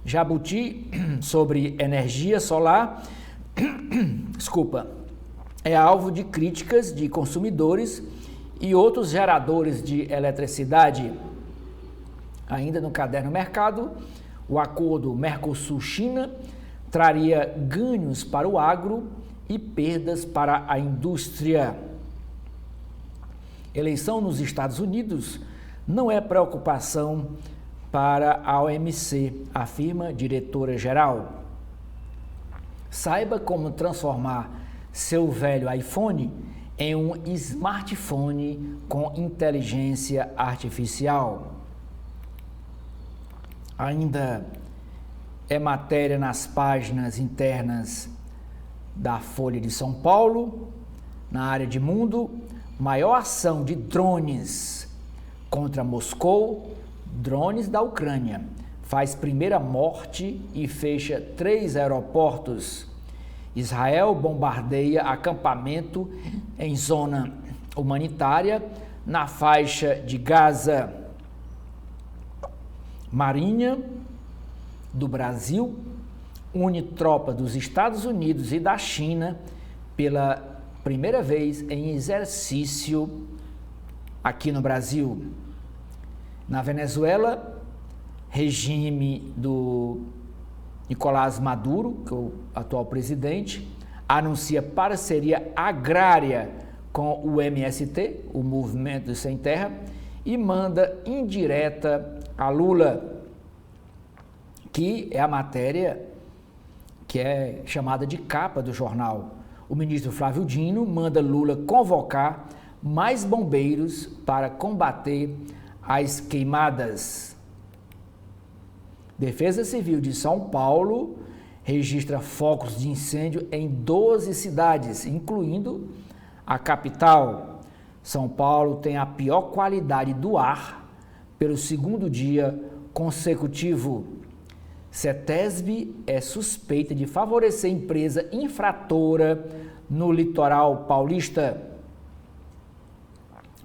Jabuti, sobre energia solar, é alvo de críticas de consumidores e outros geradores de eletricidade. Ainda no caderno Mercado, o acordo Mercosul-China traria ganhos para o agro e perdas para a indústria. Eleição nos Estados Unidos não é preocupação para a OMC, afirma diretora-geral. Saiba como transformar seu velho iPhone em um smartphone com inteligência artificial. Ainda é matéria nas páginas internas da Folha de São Paulo, na área de mundo, maior ação de drones contra Moscou, drones da Ucrânia, faz primeira morte e fecha 3 aeroportos. Israel bombardeia acampamento em zona humanitária na faixa de Gaza. Marinha do Brasil une tropa dos Estados Unidos e da China pela primeira vez em exercício aqui no Brasil. Na Venezuela, regime do Nicolás Maduro, que é o atual presidente, anuncia parceria agrária com o MST, o Movimento Sem Terra, e manda indireta a Lula, que é a matéria que é chamada de capa do jornal. O ministro Flávio Dino manda Lula convocar mais bombeiros para combater as queimadas. Defesa Civil de São Paulo registra focos de incêndio em 12 cidades, incluindo a capital. São Paulo tem a pior qualidade do ar pelo segundo dia consecutivo. CETESB é suspeita de favorecer empresa infratora no litoral paulista.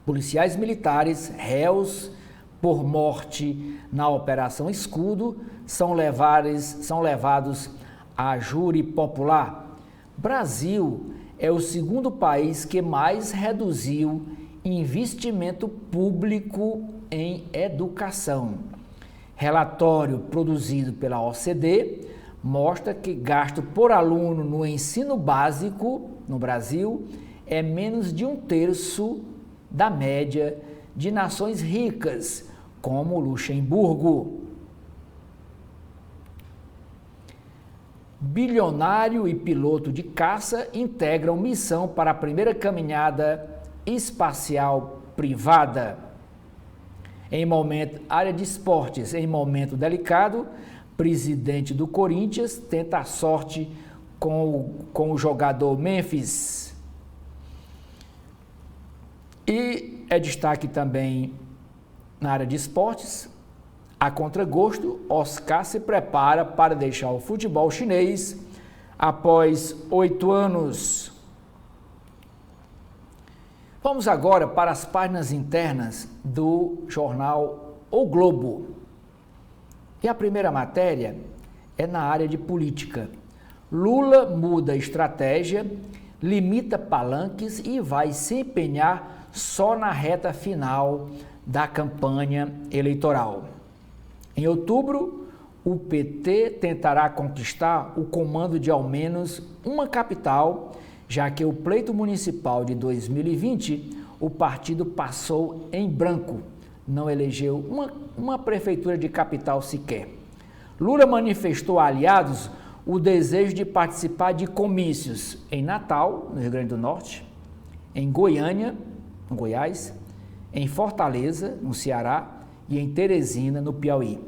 Policiais militares, réus por morte na Operação Escudo, são levados a júri popular. Brasil é o segundo país que mais reduziu investimento público em educação. Relatório produzido pela OCDE mostra que gasto por aluno no ensino básico no Brasil é menos de 1/3 da média de nações ricas, como Luxemburgo. Bilionário e piloto de caça integram missão para a primeira caminhada espacial privada. Área de esportes, em momento delicado, presidente do Corinthians tenta a sorte com o jogador Memphis. E é destaque também na área de esportes, a contragosto, Oscar se prepara para deixar o futebol chinês após 8 anos. Vamos agora para as páginas internas do jornal O Globo. E a primeira matéria é na área de política. Lula muda estratégia, limita palanques e vai se empenhar só na reta final da campanha eleitoral. Em outubro, o PT tentará conquistar o comando de ao menos uma capital, já que o pleito municipal de 2020, o partido passou em branco, não elegeu uma prefeitura de capital sequer. Lula manifestou a aliados o desejo de participar de comícios em Natal, no Rio Grande do Norte, em Goiânia, no Goiás, em Fortaleza, no Ceará, e em Teresina, no Piauí,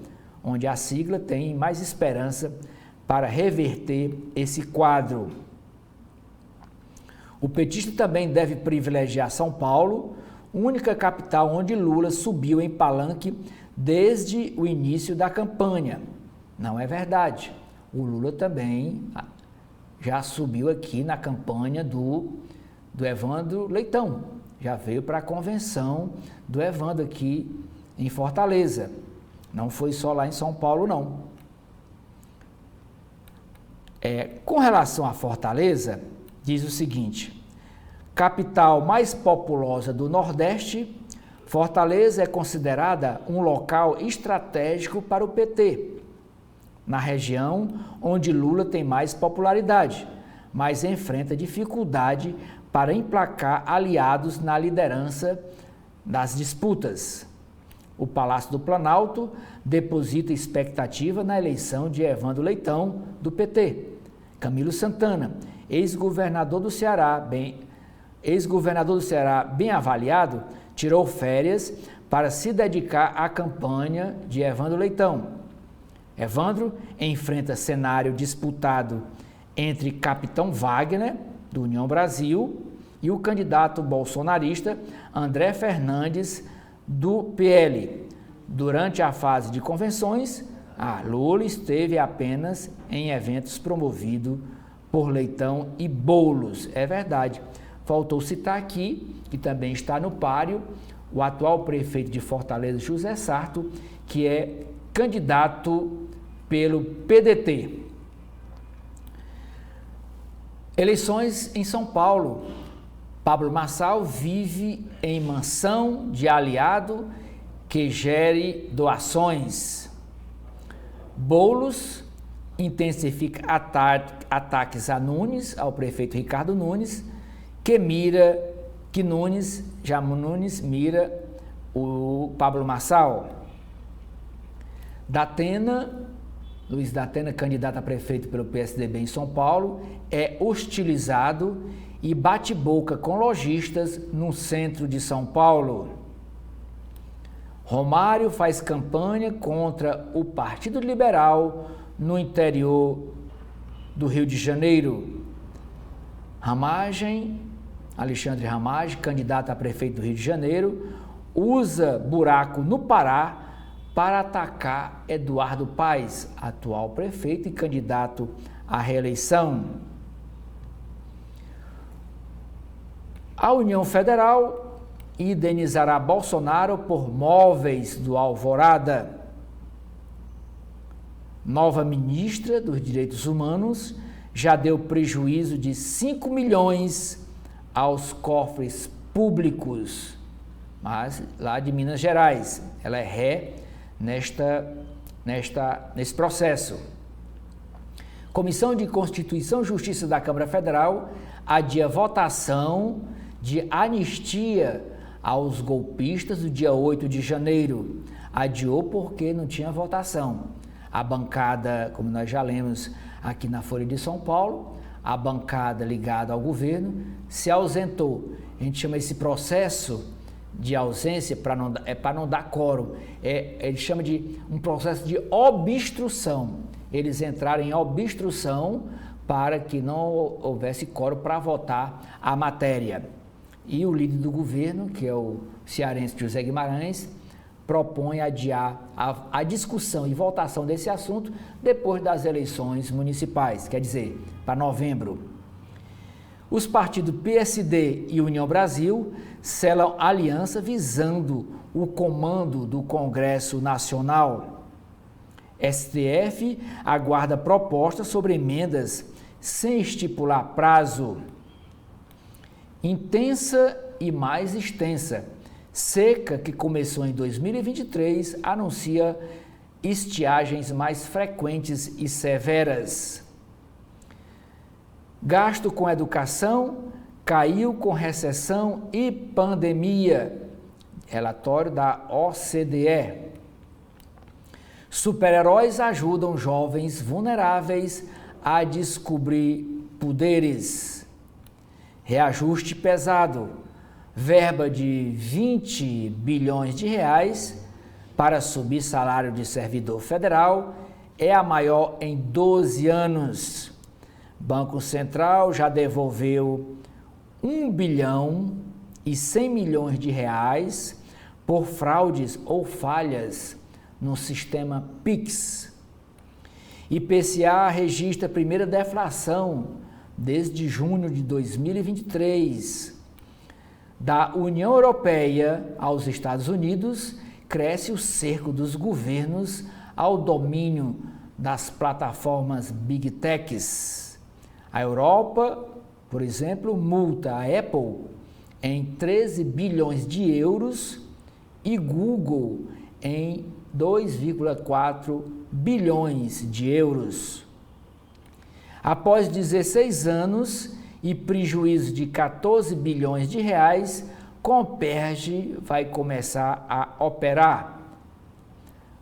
onde a sigla tem mais esperança para reverter esse quadro. O petista também deve privilegiar São Paulo, única capital onde Lula subiu em palanque desde o início da campanha. Não é verdade. O Lula também já subiu aqui na campanha do Evandro Leitão. Já veio para a convenção do Evandro aqui em Fortaleza. Não foi só lá em São Paulo, não. Com relação a Fortaleza, diz o seguinte: capital mais populosa do Nordeste, Fortaleza é considerada um local estratégico para o PT, na região onde Lula tem mais popularidade, mas enfrenta dificuldade para emplacar aliados na liderança das disputas. O Palácio do Planalto deposita expectativa na eleição de Evandro Leitão, do PT. Camilo Santana, ex-governador do Ceará, bem avaliado, tirou férias para se dedicar à campanha de Evandro Leitão. Evandro enfrenta cenário disputado entre Capitão Wagner, do União Brasil, e o candidato bolsonarista André Fernandes, do PL. Durante a fase de convenções, Lula esteve apenas em eventos promovidos por Leitão e Boulos. É verdade. Faltou citar aqui, que também está no páreo, o atual prefeito de Fortaleza, José Sarto, que é candidato pelo PDT. Eleições em São Paulo. Pablo Marçal vive em mansão de aliado que gere doações. Boulos intensifica ataques a Nunes, ao prefeito Ricardo Nunes, Nunes mira o Pablo Marçal. Luiz Datena, candidato a prefeito pelo PSDB em São Paulo, é hostilizado e bate boca com lojistas no centro de São Paulo. Romário faz campanha contra o Partido Liberal no interior do Rio de Janeiro. Alexandre Ramagem, candidato a prefeito do Rio de Janeiro, usa buraco no Pará para atacar Eduardo Paes, atual prefeito e candidato à reeleição. A União Federal indenizará Bolsonaro por móveis do Alvorada. Nova ministra dos Direitos Humanos já deu prejuízo de 5 milhões aos cofres públicos, mas lá de Minas Gerais, ela é ré nesse processo. Comissão de Constituição e Justiça da Câmara Federal adia votação de anistia aos golpistas do dia 8 de janeiro. Adiou porque não tinha votação. A bancada, como nós já lemos aqui na Folha de São Paulo, a bancada ligada ao governo se ausentou. A gente chama esse processo de ausência para não dar quórum. Ele chama de um processo de obstrução. Eles entraram em obstrução para que não houvesse quórum para votar a matéria. E o líder do governo, que é o cearense José Guimarães, propõe adiar a discussão e votação desse assunto depois das eleições municipais, quer dizer, para novembro. Os partidos PSD e União Brasil selam aliança visando o comando do Congresso Nacional. STF aguarda propostas sobre emendas sem estipular prazo. Intensa e mais extensa. Seca, que começou em 2023, anuncia estiagens mais frequentes e severas. Gasto com educação caiu com recessão e pandemia. Relatório da OCDE. Super-heróis ajudam jovens vulneráveis a descobrir poderes. Reajuste pesado. Verba de 20 bilhões de reais para subir salário de servidor federal é a maior em 12 anos. Banco Central já devolveu 1 bilhão e 100 milhões de reais por fraudes ou falhas no sistema Pix. IPCA registra a primeira deflação desde junho de 2023. Da União Europeia aos Estados Unidos, cresce o cerco dos governos ao domínio das plataformas Big Techs. A Europa, por exemplo, multa a Apple em 13 bilhões de euros e Google em 2,4 bilhões de euros. Após 16 anos e prejuízo de 14 bilhões de reais, Comperge vai começar a operar.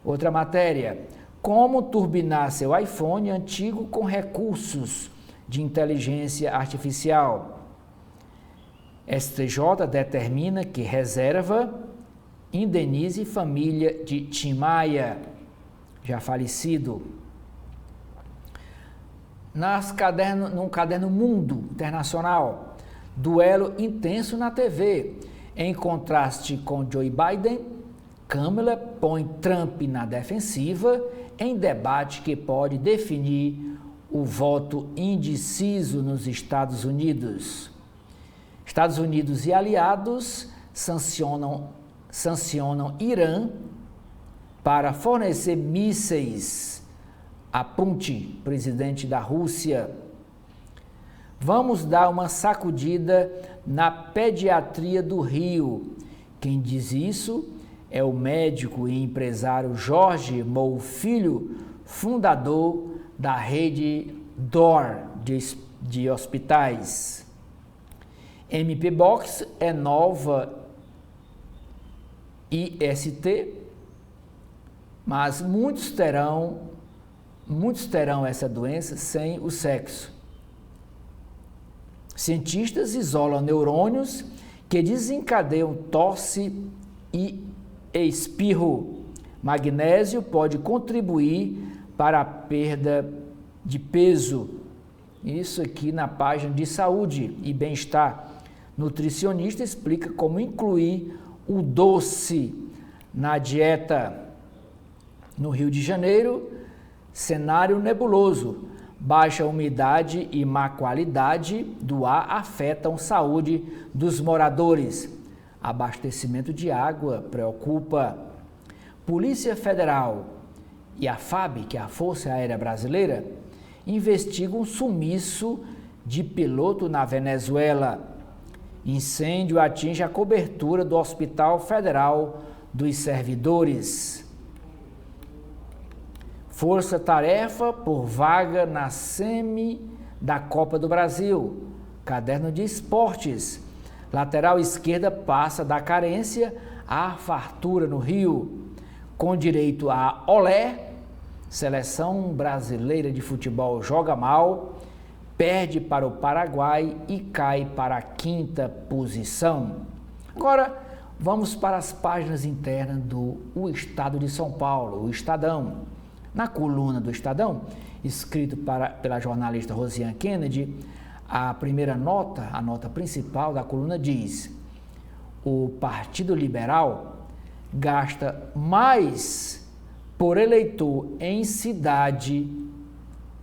Outra matéria: como turbinar seu iPhone antigo com recursos de inteligência artificial. STJ determina que reserva indenize família de Tim já falecido. Num caderno Mundo Internacional, duelo intenso na TV. Em contraste com Joe Biden, Kamala põe Trump na defensiva em debate que pode definir o voto indeciso nos Estados Unidos. Estados Unidos e aliados sancionam Irã para fornecer mísseis a Putin, presidente da Rússia. Vamos dar uma sacudida na pediatria do Rio. Quem diz isso é o médico e empresário Jorge Mou Filho, fundador da rede DOR de hospitais. MP Box é nova IST, mas muitos terão essa doença sem o sexo. Cientistas isolam neurônios que desencadeiam tosse e espirro. Magnésio pode contribuir para a perda de peso. Isso aqui na página de saúde e bem-estar. Nutricionista explica como incluir o doce na dieta. No Rio de Janeiro, cenário nebuloso. Baixa umidade e má qualidade do ar afetam a saúde dos moradores. Abastecimento de água preocupa. Polícia Federal e a FAB, que é a Força Aérea Brasileira, investiga um sumiço de piloto na Venezuela. Incêndio atinge a cobertura do Hospital Federal dos Servidores. Força-tarefa por vaga na semi da Copa do Brasil. Caderno de esportes. Lateral esquerda passa da carência à fartura no Rio. Com direito a olé, seleção brasileira de futebol joga mal, perde para o Paraguai e cai para a 5ª posição. Agora, vamos para as páginas internas do O Estado de São Paulo, o Estadão. Na coluna do Estadão, escrito pela jornalista Rosiane Kennedy, a primeira nota, a nota principal da coluna diz: o Partido Liberal gasta mais por eleitor em cidade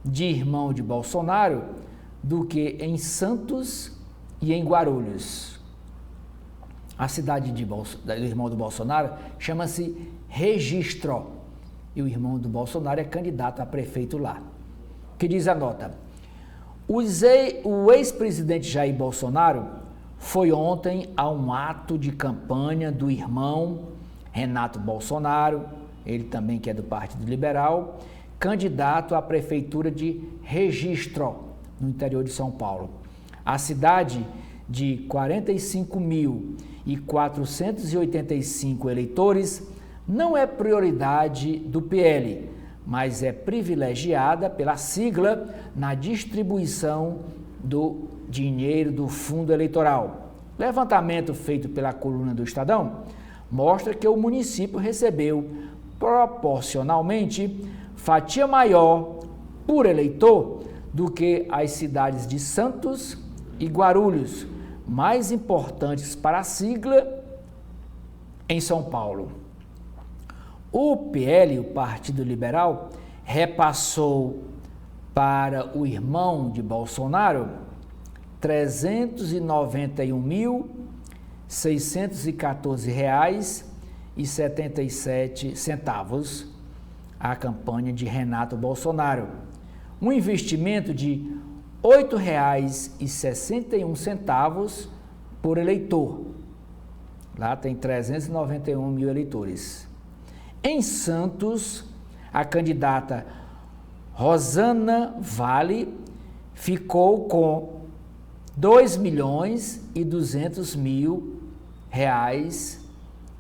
de irmão de Bolsonaro do que em Santos e em Guarulhos. A cidade do irmão do Bolsonaro chama-se Registro e o irmão do Bolsonaro é candidato a prefeito lá. Que diz a nota: o ex-presidente Jair Bolsonaro foi ontem a um ato de campanha do irmão Renato Bolsonaro, ele também que é do Partido Liberal, candidato à prefeitura de Registro, no interior de São Paulo. A cidade de 45.485 eleitores não é prioridade do PL, mas é privilegiada pela sigla na distribuição do dinheiro do fundo eleitoral. Levantamento feito pela coluna do Estadão mostra que o município recebeu proporcionalmente fatia maior por eleitor do que as cidades de Santos e Guarulhos, mais importantes para a sigla em São Paulo. O PL, o Partido Liberal, repassou para o irmão de Bolsonaro R$ 391.614,77 a campanha de Renato Bolsonaro. Um investimento de R$ 8,61 por eleitor. Lá tem 391 mil eleitores. Em Santos, a candidata Rosana Vale ficou com R$ 2.200.000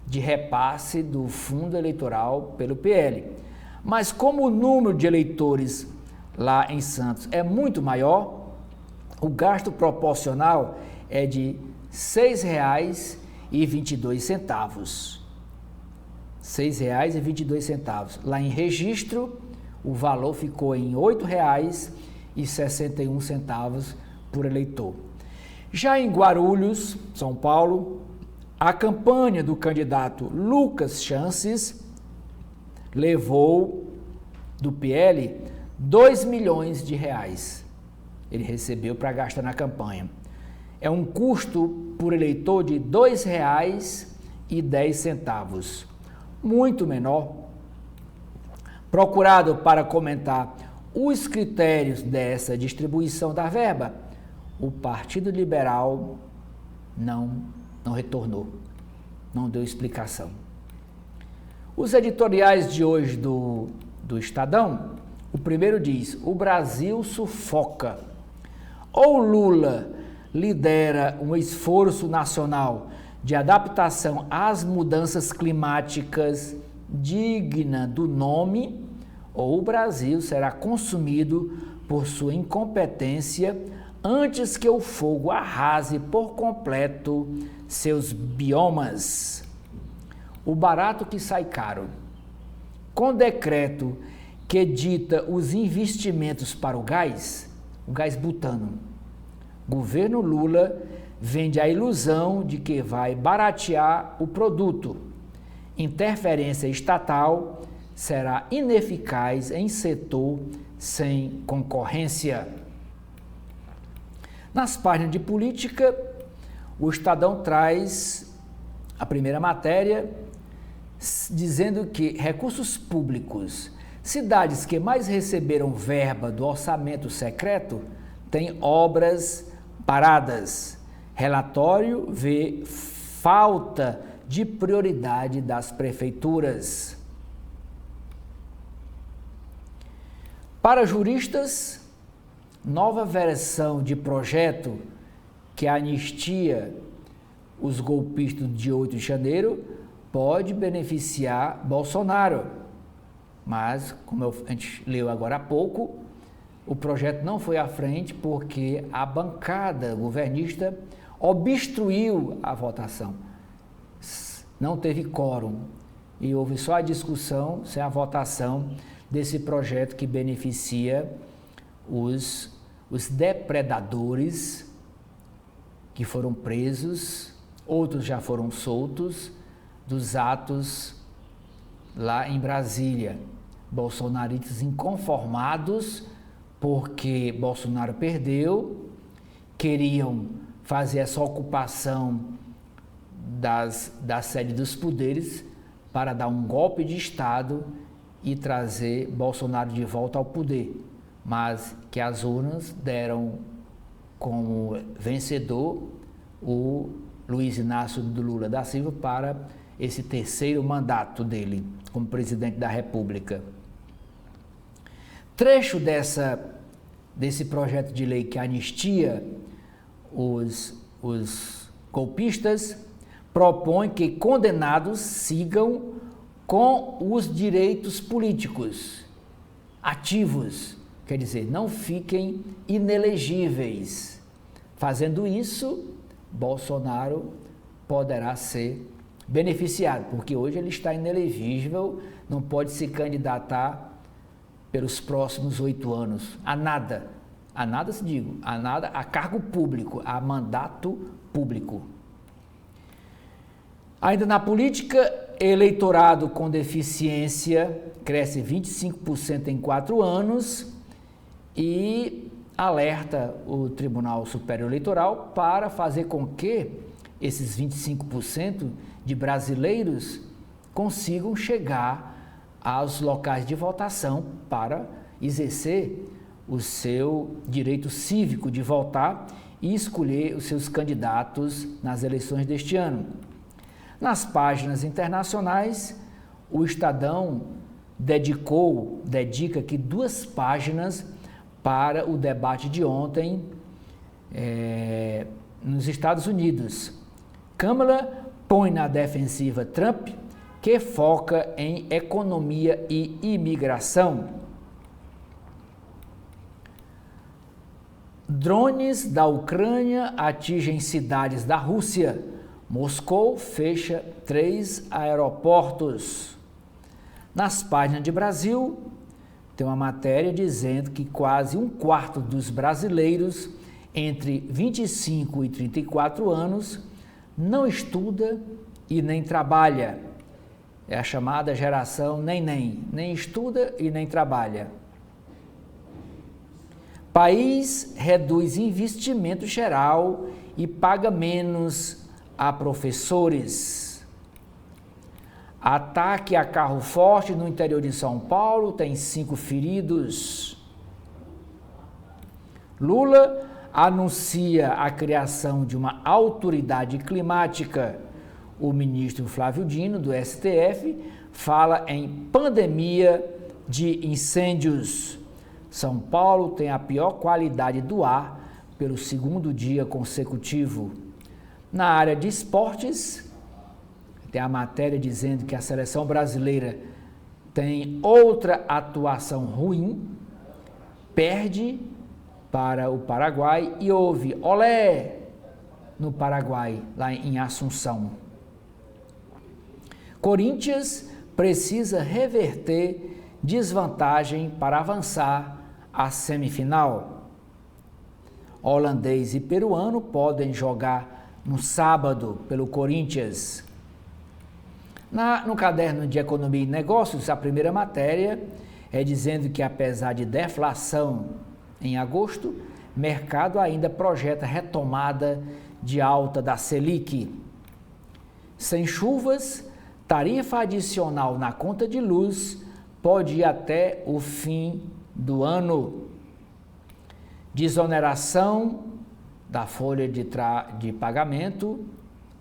de repasse do fundo eleitoral pelo PL. Mas como o número de eleitores lá em Santos é muito maior, o gasto proporcional é de R$ 6,22. R$ 6,22. Lá em Registro, o valor ficou em R$ 8,61 por eleitor. Já em Guarulhos, São Paulo, a campanha do candidato Lucas Chances levou do PL R$ 2 milhões. Ele recebeu para gastar na campanha. É um custo por eleitor de R$ 2,10, muito menor. Procurado para comentar os critérios dessa distribuição da verba, o Partido Liberal não retornou, não deu explicação. Os editoriais de hoje do Estadão, o primeiro diz: o Brasil sufoca. Ou Lula lidera um esforço nacional de adaptação às mudanças climáticas digna do nome, ou o Brasil será consumido por sua incompetência antes que o fogo arrase por completo seus biomas. O barato que sai caro. Com decreto que dita os investimentos para o gás butano, governo Lula vende a ilusão de que vai baratear o produto. Interferência estatal será ineficaz em setor sem concorrência. Nas páginas de política, o Estadão traz a primeira matéria dizendo que recursos públicos Cidades que mais receberam verba do orçamento secreto têm obras paradas. Relatório vê falta de prioridade das prefeituras. Para juristas, nova versão de projeto que anistia os golpistas de 8 de janeiro pode beneficiar Bolsonaro. Mas, como a gente leu agora há pouco, o projeto não foi à frente porque a bancada governista obstruiu a votação. Não teve quórum e houve só a discussão, sem a votação desse projeto que beneficia os depredadores que foram presos, outros já foram soltos dos atos lá em Brasília. Bolsonaristas inconformados porque Bolsonaro perdeu, queriam fazer essa ocupação da sede dos poderes para dar um golpe de Estado e trazer Bolsonaro de volta ao poder, mas que as urnas deram como vencedor o Luiz Inácio Lula da Silva para esse terceiro mandato dele como presidente da República. Trecho desse projeto de lei que anistia os golpistas propõe que condenados sigam com os direitos políticos ativos, quer dizer, não fiquem inelegíveis. Fazendo isso, Bolsonaro poderá ser beneficiado, porque hoje ele está inelegível, não pode se candidatar pelos próximos 8 anos a nada, a cargo público, a mandato público. Ainda na política, eleitorado com deficiência cresce 25% em 4 anos e alerta o Tribunal Superior Eleitoral para fazer com que esses 25% de brasileiros consigam chegar aos locais de votação para exercer o seu direito cívico de votar e escolher os seus candidatos nas eleições deste ano. Nas páginas internacionais, o Estadão dedica aqui 2 páginas para o debate de ontem nos Estados Unidos. Câmara põe na defensiva Trump, que foca em economia e imigração. Drones da Ucrânia atingem cidades da Rússia. Moscou fecha 3 aeroportos. Nas páginas de Brasil, tem uma matéria dizendo que quase 1/4 dos brasileiros entre 25 e 34 anos não estuda e nem trabalha. É a chamada geração nem estuda e nem trabalha. País reduz investimento geral e paga menos a professores. Ataque a carro forte no interior de São Paulo tem 5 feridos. Lula anuncia a criação de uma autoridade climática. O ministro Flávio Dino, do STF, fala em pandemia de incêndios. São Paulo tem a pior qualidade do ar pelo 2º dia consecutivo. Na área de esportes, tem a matéria dizendo que a seleção brasileira tem outra atuação ruim, perde para o Paraguai e houve olé no Paraguai, lá em Assunção. Corinthians precisa reverter desvantagem para avançar à semifinal. Holandês e peruano podem jogar no sábado pelo Corinthians. No caderno de Economia e Negócios, a primeira matéria é dizendo que, apesar de deflação em agosto, mercado ainda projeta retomada de alta da Selic. Sem chuvas, tarifa adicional na conta de luz pode ir até o fim do ano. Desoneração da folha de pagamento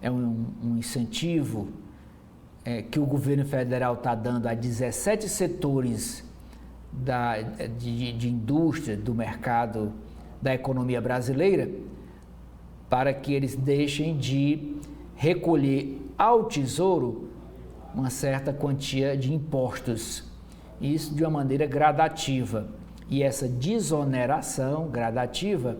é um incentivo que o governo federal está dando a 17 setores de indústria, do mercado, da economia brasileira, para que eles deixem de recolher ao Tesouro uma certa quantia de impostos, isso de uma maneira gradativa. E essa desoneração gradativa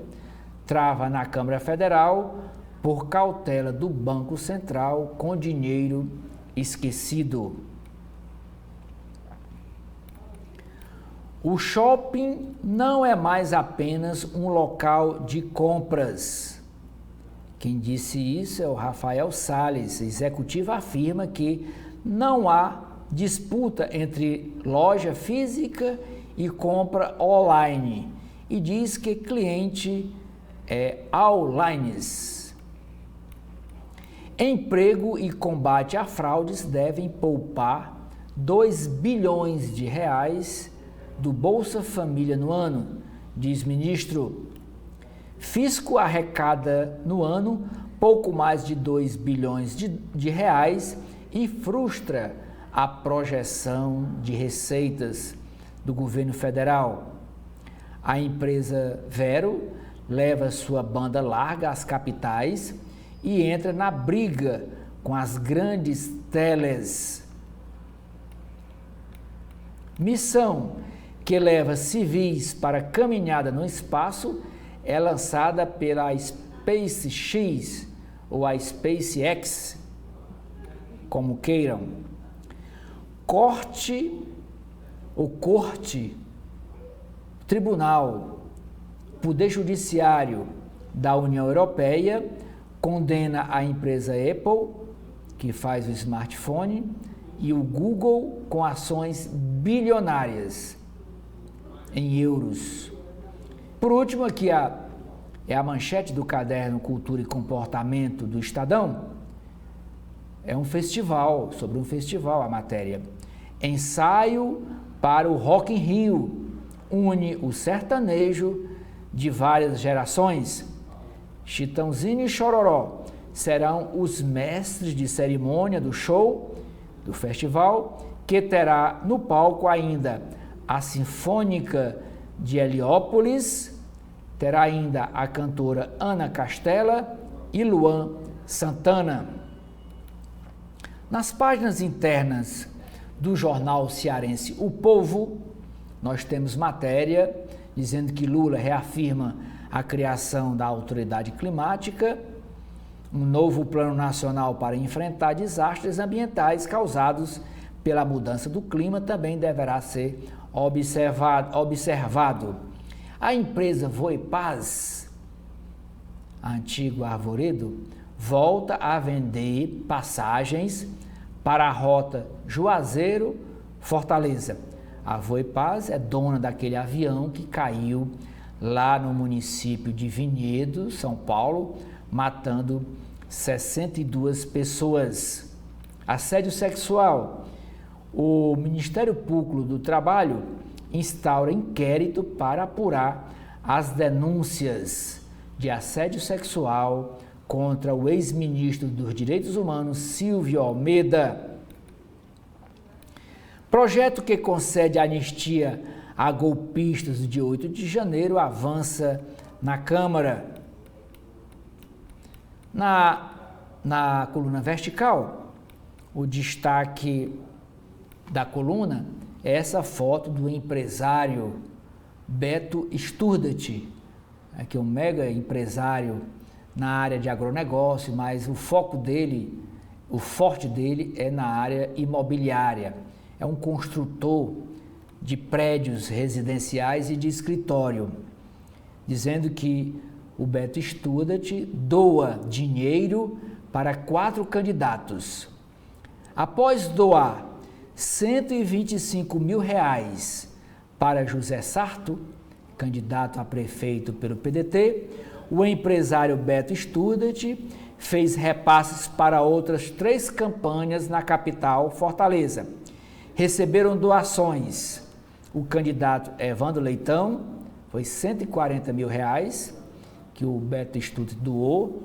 trava na Câmara Federal por cautela do Banco Central com dinheiro esquecido. O shopping não é mais apenas um local de compras. Quem disse isso é o Rafael Salles. Executivo afirma que não há disputa entre loja física e compra online e diz que cliente é online. Emprego e combate a fraudes devem poupar 2 bilhões de reais do Bolsa Família no ano, diz ministro. Fisco arrecada no ano pouco mais de 2 bilhões de reais e frustra a projeção de receitas do governo federal. A empresa Vero leva sua banda larga às capitais e entra na briga com as grandes teles. Missão que leva civis para caminhada no espaço é lançada pela SpaceX ou a SpaceX, como queiram. Tribunal, Poder Judiciário da União Europeia condena a empresa Apple, que faz o smartphone, e o Google com ações bilionárias em euros. Por último, aqui é a manchete do caderno Cultura e Comportamento do Estadão. É um festival, sobre um festival a matéria. Ensaio para o Rock in Rio, une o sertanejo de várias gerações. Chitãozinho e Chororó serão os mestres de cerimônia do show do festival, que terá no palco ainda a Sinfônica de Heliópolis, terá ainda a cantora Ana Castela e Luan Santana. Nas páginas internas do jornal cearense O Povo, nós temos matéria dizendo que Lula reafirma a criação da autoridade climática, um novo plano nacional para enfrentar desastres ambientais causados pela mudança do clima também deverá ser observado. A empresa Voipaz, a antiga Arvoredo, volta a vender passagens para a rota Juazeiro-Fortaleza. A Voipaz é dona daquele avião que caiu lá no município de Vinhedo, São Paulo, matando 62 pessoas. Assédio sexual. O Ministério Público do Trabalho instaura inquérito para apurar as denúncias de assédio sexual contra o ex-ministro dos Direitos Humanos, Silvio Almeida. Projeto que concede anistia a golpistas de 8 de janeiro avança na Câmara. Na coluna vertical, o destaque da coluna é essa foto do empresário Beto Sturdet, que é um mega empresário na área de agronegócio, mas o forte dele é na área imobiliária. É um construtor de prédios residenciais e de escritório, dizendo que o Beto Sturdet doa dinheiro para 4 candidatos. Após doar R$125 mil para José Sarto, candidato a prefeito pelo PDT, o empresário Beto Sturdet fez repasses para outras 3 campanhas na capital, Fortaleza. receberam doações. O candidato Evandro Leitão foi R$140 mil, que o Beto Stutt doou.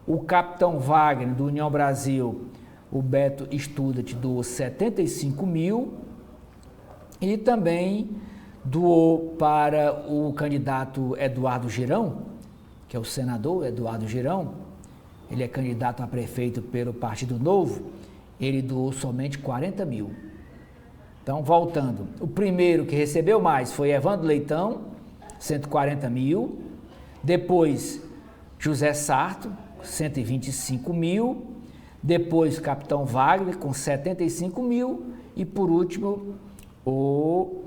O capitão Wagner, do União Brasil, o Beto Stutt doou 75 mil. E também doou para o candidato Eduardo Girão, que é o senador Eduardo Girão. Ele é candidato a prefeito pelo Partido Novo. Ele doou somente 40 mil. Então, voltando, o primeiro que recebeu mais foi Evandro Leitão, 140 mil. Depois, José Sarto, 125 mil. Depois, Capitão Wagner, com 75 mil. E, por último, o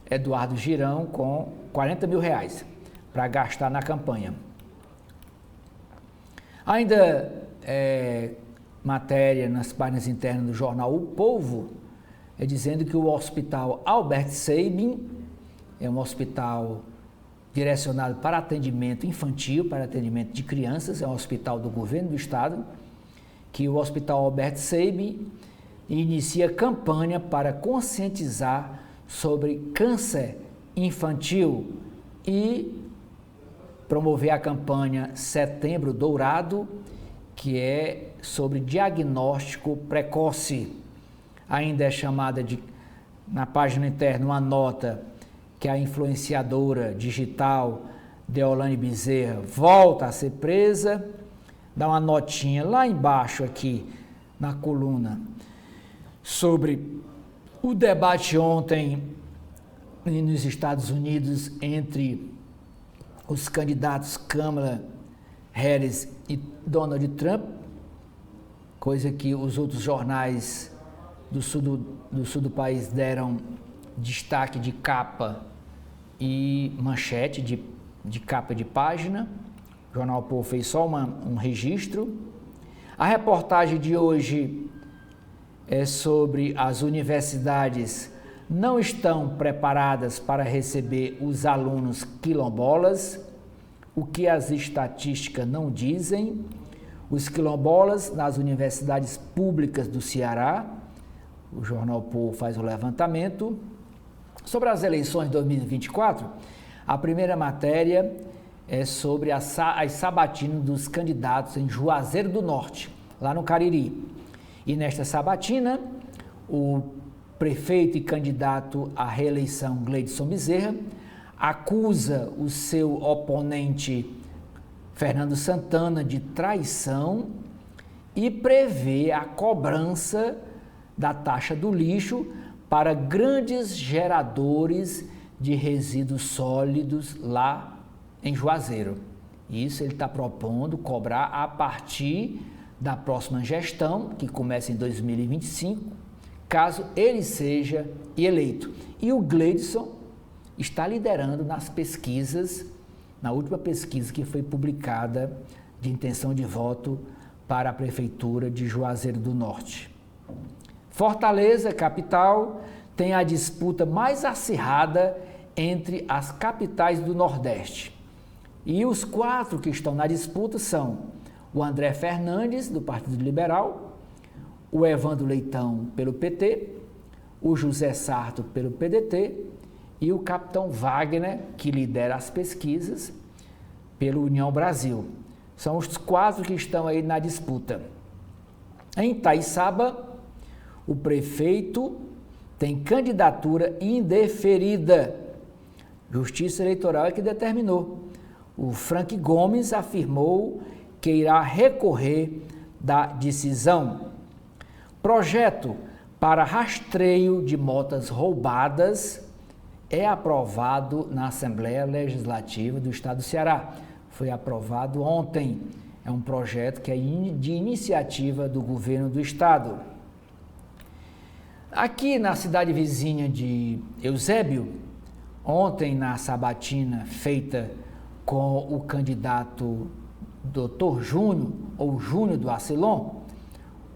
Eduardo Girão, com 40 mil reais, para gastar na campanha. Ainda matéria nas páginas internas do jornal O Povo, dizendo que o Hospital Albert Sabin é um hospital direcionado para atendimento infantil, para atendimento de crianças, é um hospital do governo do estado, que o Hospital Albert Sabin inicia campanha para conscientizar sobre câncer infantil e promover a campanha Setembro Dourado, que é sobre diagnóstico precoce. Ainda é chamada na página interna, uma nota que a influenciadora digital Deolane Bezerra volta a ser presa. Dá uma notinha lá embaixo aqui na coluna sobre o debate ontem nos Estados Unidos entre os candidatos Kamala Harris e Donald Trump, coisa que os outros jornais do sul do país deram destaque de capa e manchete de capa de página. O Jornal Povo fez só um registro. A reportagem de hoje é sobre as universidades não estão preparadas para receber os alunos quilombolas, o que as estatísticas não dizem. Os quilombolas nas universidades públicas do Ceará, o Jornal Povo faz o levantamento. Sobre as eleições de 2024, a primeira matéria é sobre as sabatinas dos candidatos em Juazeiro do Norte, lá no Cariri. E nesta sabatina, o prefeito e candidato à reeleição Gleidson Bezerra acusa o seu oponente Fernando Santana de traição e prevê a cobrança da taxa do lixo para grandes geradores de resíduos sólidos lá em Juazeiro. Isso ele está propondo cobrar a partir da próxima gestão, que começa em 2025, caso ele seja eleito. E o Gleidson está liderando nas pesquisas, na última pesquisa que foi publicada de intenção de voto para a Prefeitura de Juazeiro do Norte. Fortaleza, capital, tem a disputa mais acirrada entre as capitais do Nordeste. E os 4 que estão na disputa são o André Fernandes, do Partido Liberal, o Evandro Leitão, pelo PT, o José Sarto, pelo PDT, e o capitão Wagner, que lidera as pesquisas, pelo União Brasil. São os 4 que estão aí na disputa. Em Itaiçaba, o prefeito tem candidatura indeferida. Justiça Eleitoral é que determinou. O Frank Gomes afirmou que irá recorrer da decisão. Projeto para rastreio de motos roubadas é aprovado na Assembleia Legislativa do Estado do Ceará. Foi aprovado ontem. É um projeto que é de iniciativa do governo do Estado. Aqui na cidade vizinha de Eusébio, ontem na sabatina feita com o candidato Dr. Júnior, ou Júnior do Acilon,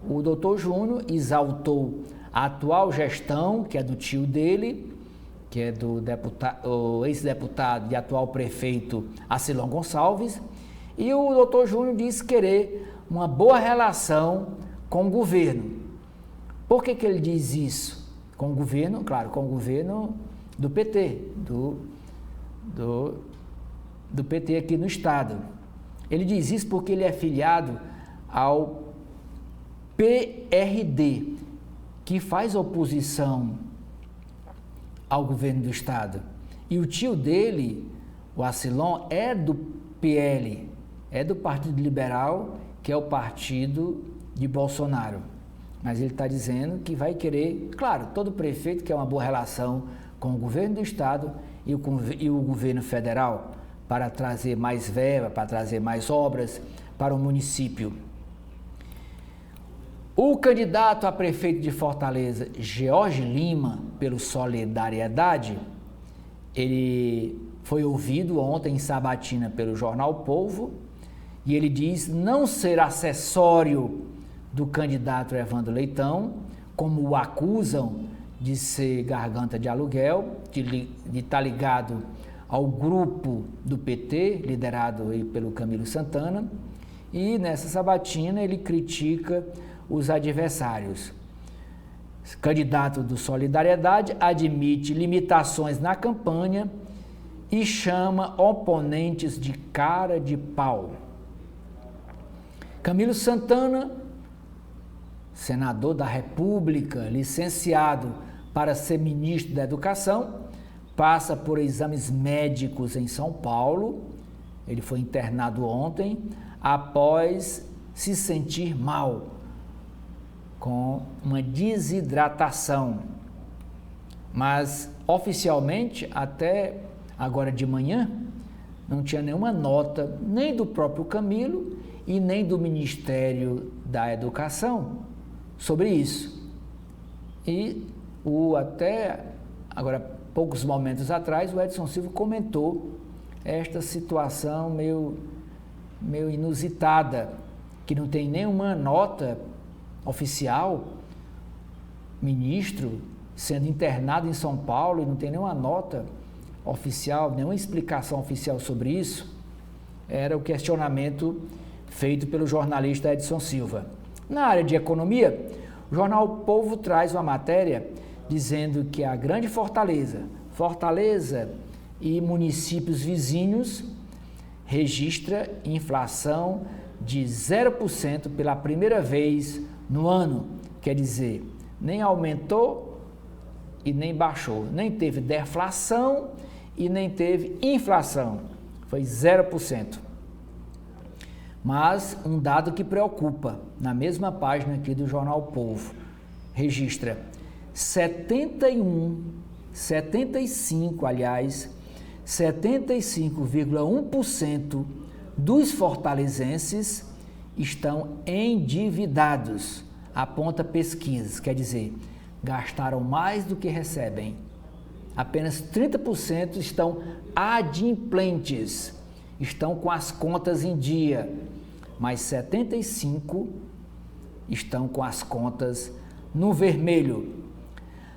o Dr. Júnior exaltou a atual gestão, que é do tio dele, que é do ex-deputado e atual prefeito Acilon Gonçalves, e o Dr. Júnior disse querer uma boa relação com o governo. Por que ele diz isso? com o governo, claro, com o governo do PT, do PT aqui no estado. Ele diz isso porque ele é filiado ao PRD, que faz oposição ao governo do estado. E o tio dele, o Acilon, é do PL, é do Partido Liberal, que é o partido de Bolsonaro. Mas ele está dizendo que vai querer, claro, todo prefeito quer uma boa relação com o governo do estado e o governo federal para trazer mais verba, para trazer mais obras para o município. O candidato a prefeito de Fortaleza, George Lima, pelo Solidariedade, ele foi ouvido ontem em sabatina pelo jornal O Povo e ele diz não ser acessório do candidato Evandro Leitão, como o acusam de ser garganta de aluguel, de estar ligado ao grupo do PT, liderado aí pelo Camilo Santana, e nessa sabatina ele critica os adversários. O candidato do Solidariedade admite limitações na campanha e chama oponentes de cara de pau. Camilo Santana, senador da República, licenciado para ser ministro da Educação, passa por exames médicos em São Paulo. Ele foi internado ontem após se sentir mal, com uma desidratação. Mas, oficialmente, até agora de manhã, não tinha nenhuma nota, nem do próprio Camilo e nem do Ministério da Educação sobre isso. E até agora, poucos momentos atrás, o Edson Silva comentou esta situação meio inusitada, que não tem nenhuma nota oficial, ministro sendo internado em São Paulo e não tem nenhuma nota oficial, nenhuma explicação oficial sobre isso. Era o questionamento feito pelo jornalista Edson Silva. Na área de economia, o jornal O Povo traz uma matéria dizendo que a Grande Fortaleza e municípios vizinhos registra inflação de 0% pela primeira vez no ano. Quer dizer, nem aumentou e nem baixou, nem teve deflação e nem teve inflação, foi 0%. Mas um dado que preocupa, na mesma página aqui do jornal O Povo, registra 75,1% dos fortalezenses estão endividados, aponta pesquisas, quer dizer, gastaram mais do que recebem. Apenas 30% estão adimplentes, estão com as contas em dia, mas 75% estão com as contas no vermelho.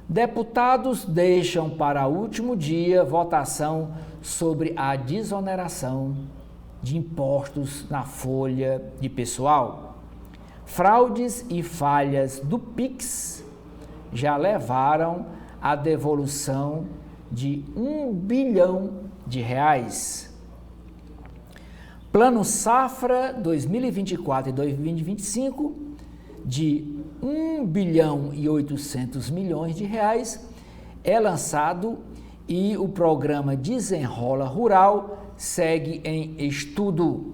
Deputados deixam para último dia votação sobre a desoneração de impostos na folha de pessoal. Fraudes e falhas do Pix já levaram à devolução de R$1 bilhão. Plano Safra 2024 e 2025 de R$1 bilhão e 800 milhões é lançado e o programa Desenrola Rural segue em estudo.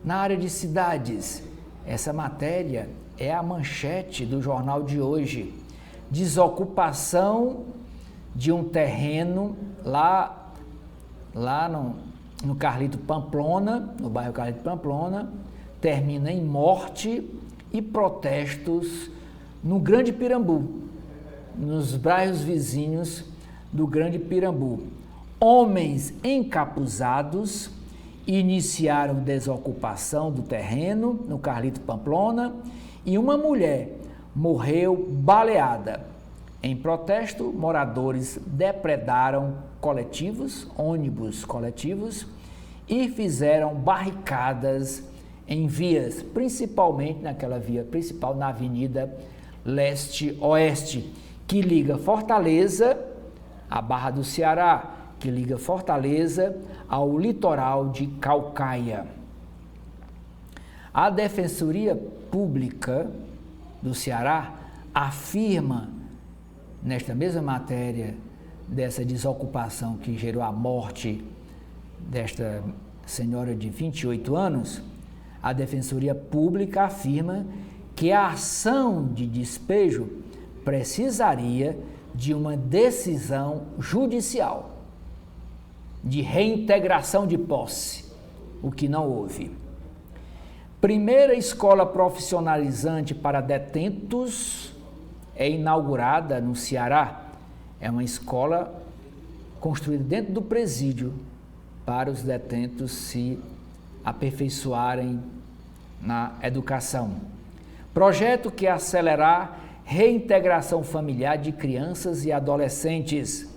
Na área de cidades, essa matéria é a manchete do jornal de hoje. Desocupação de um terreno lá no Carlito Pamplona, no bairro Carlito Pamplona, termina em morte e protestos no Grande Pirambu, nos bairros vizinhos do Grande Pirambu. Homens encapuzados iniciaram desocupação do terreno no Carlito Pamplona e uma mulher morreu baleada. Em protesto, moradores depredaram ônibus coletivos e fizeram barricadas em vias, principalmente naquela via principal, na Avenida Leste-Oeste, que liga Fortaleza à Barra do Ceará, que liga Fortaleza ao litoral de Caucaia. A Defensoria Pública do Ceará afirma, nesta mesma matéria dessa desocupação que gerou a morte desta senhora de 28 anos, a Defensoria Pública afirma que a ação de despejo precisaria de uma decisão judicial de reintegração de posse, o que não houve. Primeira escola profissionalizante para detentos é inaugurada no Ceará. É uma escola construída dentro do presídio para os detentos se aperfeiçoarem na educação. Projeto que acelerar reintegração familiar de crianças e adolescentes.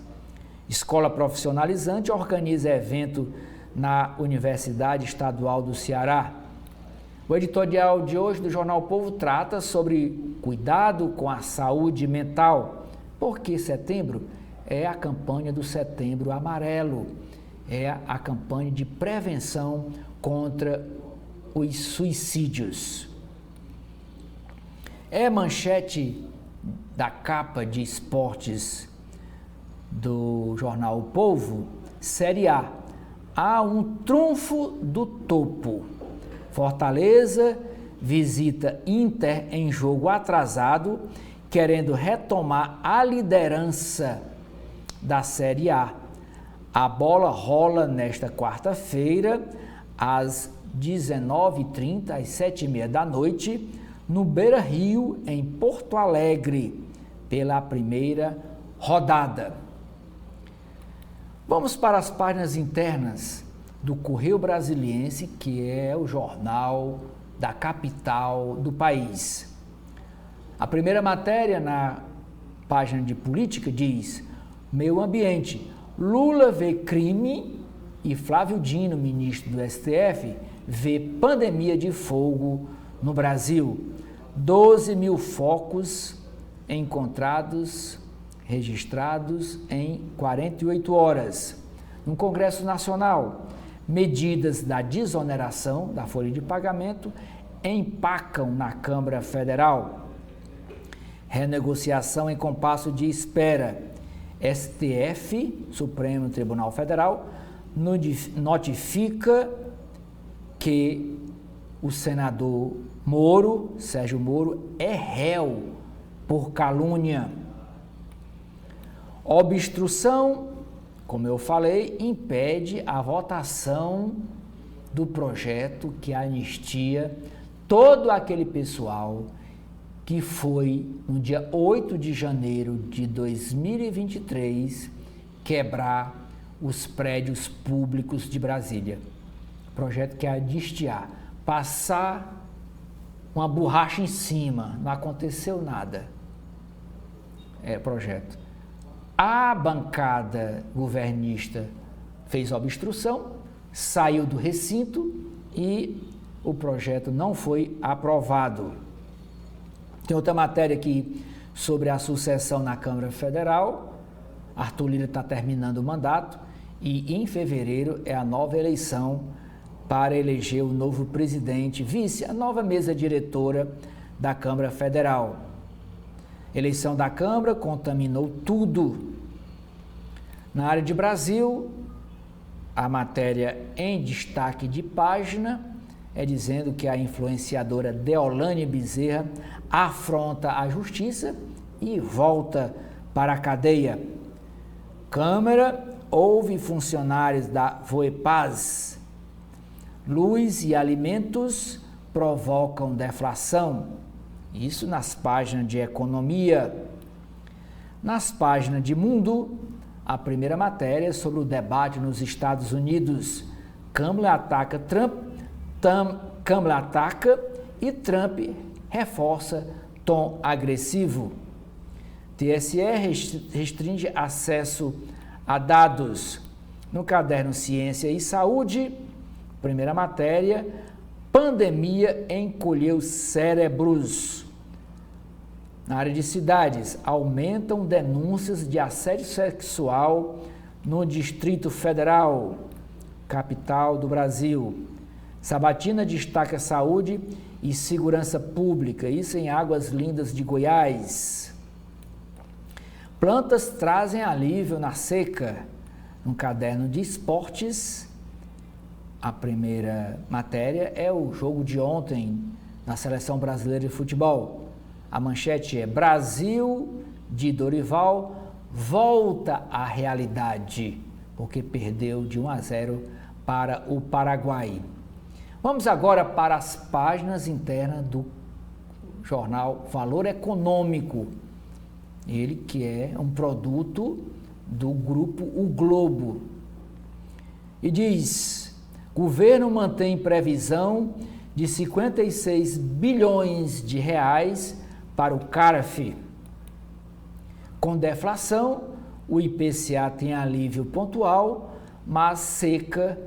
Escola profissionalizante organiza evento na Universidade Estadual do Ceará. O editorial de hoje do Jornal o Povo trata sobre cuidado com a saúde mental, porque setembro é a campanha do Setembro Amarelo, é a campanha de prevenção contra os suicídios. É manchete da capa de esportes do Jornal O Povo, Série A. Há um trunfo do topo. Fortaleza visita Inter em jogo atrasado, querendo retomar a liderança da Série A. A bola rola nesta quarta-feira, às 19h30, às 7h30 da noite, no Beira-Rio, em Porto Alegre, pela primeira rodada. Vamos para as páginas internas do Correio Brasiliense, que é o jornal da capital do país. A primeira matéria na página de política diz: Meio Ambiente, Lula vê crime e Flávio Dino, ministro do STF, vê pandemia de fogo no Brasil. 12 mil focos encontrados, registrados em 48 horas. No Congresso Nacional, medidas da desoneração da folha de pagamento empacam na Câmara Federal. Renegociação em compasso de espera. STF, Supremo Tribunal Federal, notifica que o senador Moro, Sérgio Moro, é réu por calúnia. Obstrução, como eu falei, impede a votação do projeto que anistia todo aquele pessoal que foi, no dia 8 de janeiro de 2023, quebrar os prédios públicos de Brasília. Projeto que é anistiar, passar uma borracha em cima, não aconteceu nada. É projeto. A bancada governista fez obstrução, saiu do recinto e o projeto não foi aprovado. Tem outra matéria aqui sobre a sucessão na Câmara Federal. Arthur Lira está terminando o mandato e em fevereiro é a nova eleição para eleger o novo presidente, vice, a nova mesa diretora da Câmara Federal. Eleição da Câmara contaminou tudo. Na área de Brasil, a matéria em destaque de página é dizendo que a influenciadora Deolane Bezerra afronta a justiça e volta para a cadeia. Câmara ouve funcionários da Voepaz. Luz e alimentos provocam deflação. Isso nas páginas de economia. Nas páginas de mundo, a primeira matéria é sobre o debate nos Estados Unidos. Câmara ataca e Trump reforça tom agressivo. TSE restringe acesso a dados. No caderno Ciência e Saúde, primeira matéria, pandemia encolheu cérebros. Na área de cidades, aumentam denúncias de assédio sexual no Distrito Federal, capital do Brasil. Sabatina destaca saúde e segurança pública, isso em Águas Lindas de Goiás. Plantas trazem alívio na seca. No caderno de esportes, a primeira matéria é o jogo de ontem na Seleção Brasileira de Futebol. A manchete é: Brasil de Dorival volta à realidade, porque perdeu de 1-0 para o Paraguai. Vamos agora para as páginas internas do jornal Valor Econômico. Ele que é um produto do grupo O Globo. E diz: governo mantém previsão de 56 bilhões de reais para o CARF. Com deflação, o IPCA tem alívio pontual, mas seca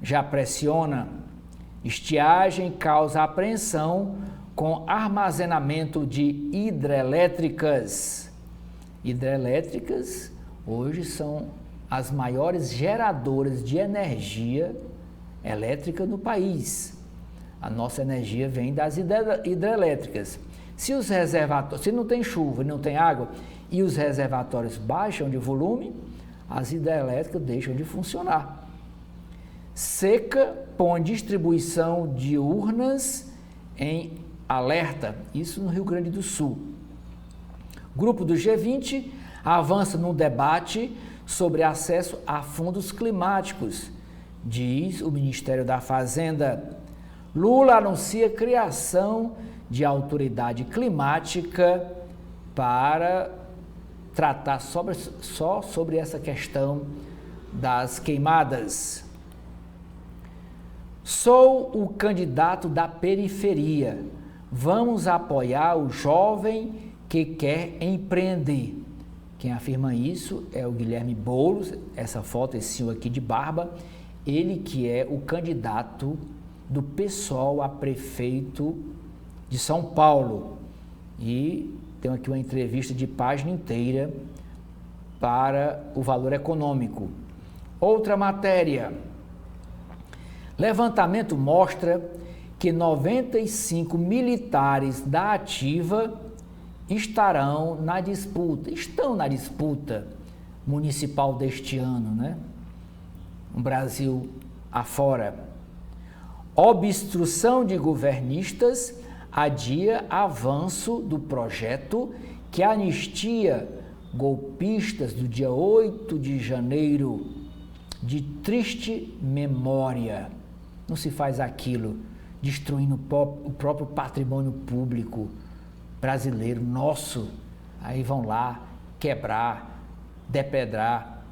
já pressiona. Estiagem causa apreensão com armazenamento de hidrelétricas. Hidrelétricas hoje são as maiores geradoras de energia elétrica no país. A nossa energia vem das hidrelétricas. Se não tem chuva, não tem água e os reservatórios baixam de volume, as hidrelétricas deixam de funcionar. Seca põe distribuição de urnas em alerta, isso no Rio Grande do Sul. Grupo do G20 avança no debate sobre acesso a fundos climáticos, diz o Ministério da Fazenda. Lula anuncia criação de autoridade climática para tratar só sobre essa questão das queimadas. Sou o candidato da periferia. Vamos apoiar o jovem que quer empreender. Quem afirma isso é o Guilherme Boulos, essa foto, esse senhor aqui de barba, ele que é o candidato do PSOL a prefeito de São Paulo. E tem aqui uma entrevista de página inteira para o Valor Econômico. Outra matéria. Levantamento mostra que 95 militares da ativa estão na disputa municipal deste ano, né? No Brasil afora. Obstrução de governistas adia avanço do projeto que anistia golpistas do dia 8 de janeiro, de triste memória. Não se faz aquilo destruindo o próprio patrimônio público brasileiro, nosso. Aí vão lá quebrar, depredar,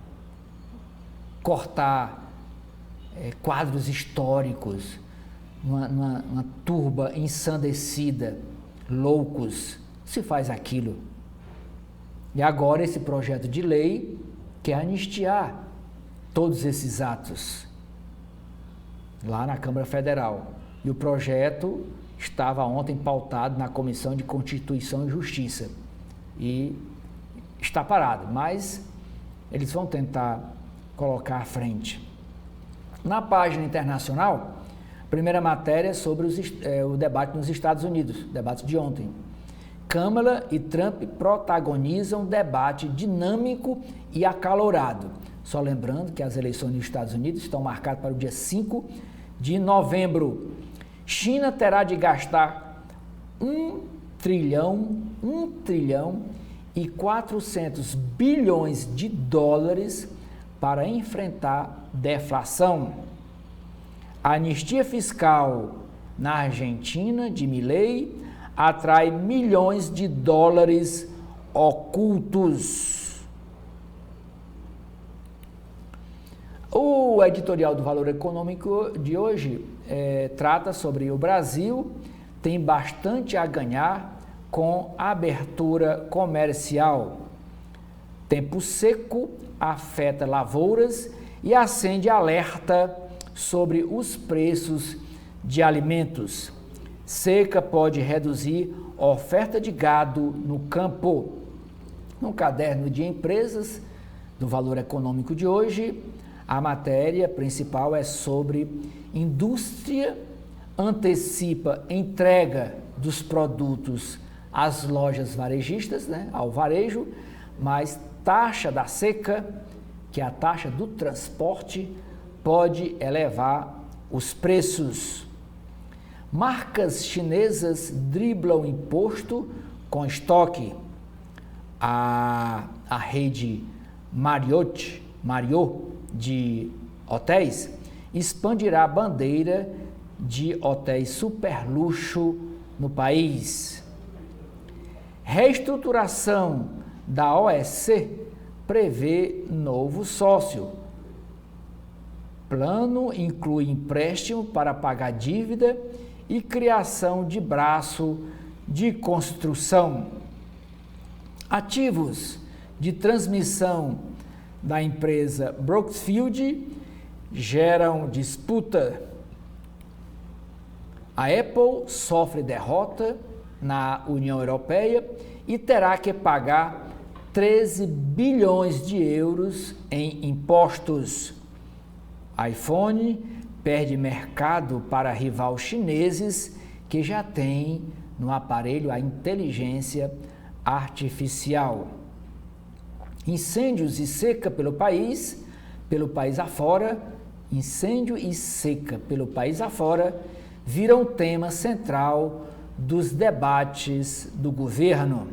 cortar quadros históricos, uma turba ensandecida, loucos. Se faz aquilo. E agora esse projeto de lei quer anistiar todos esses atos lá na Câmara Federal. E o projeto estava ontem pautado na Comissão de Constituição e Justiça e está parado, mas eles vão tentar colocar à frente. Na página internacional, primeira matéria sobre o debate nos Estados Unidos, debate de ontem. Câmara e Trump protagonizam debate dinâmico e acalorado. Só lembrando que as eleições nos Estados Unidos estão marcadas para o dia 5 de novembro. China terá de gastar 1 trilhão e 400 bilhões de dólares para enfrentar deflação. A anistia fiscal na Argentina de Milei atrai milhões de dólares ocultos. O editorial do Valor Econômico de hoje trata sobre o Brasil, tem bastante a ganhar com a abertura comercial. Tempo seco afeta lavouras e acende alerta sobre os preços de alimentos. Seca pode reduzir oferta de gado no campo. No caderno de empresas do Valor Econômico de hoje, a matéria principal é sobre indústria antecipa entrega dos produtos às lojas varejistas, ao varejo, mas taxa da seca, que é a taxa do transporte, pode elevar os preços. Marcas chinesas driblam imposto com estoque. A rede Marriott de hotéis expandirá a bandeira de hotéis super luxo no país. Reestruturação da OEC prevê novo sócio. Plano inclui empréstimo para pagar dívida e criação de braço de construção. Ativos de transmissão da empresa Brookfield geram disputa. A Apple sofre derrota na União Europeia e terá que pagar 13 bilhões de euros em impostos. iPhone perde mercado para rivais chineses que já têm no aparelho a inteligência artificial. Incêndios e seca pelo país afora, incêndio e seca pelo país afora viram tema central dos debates do governo.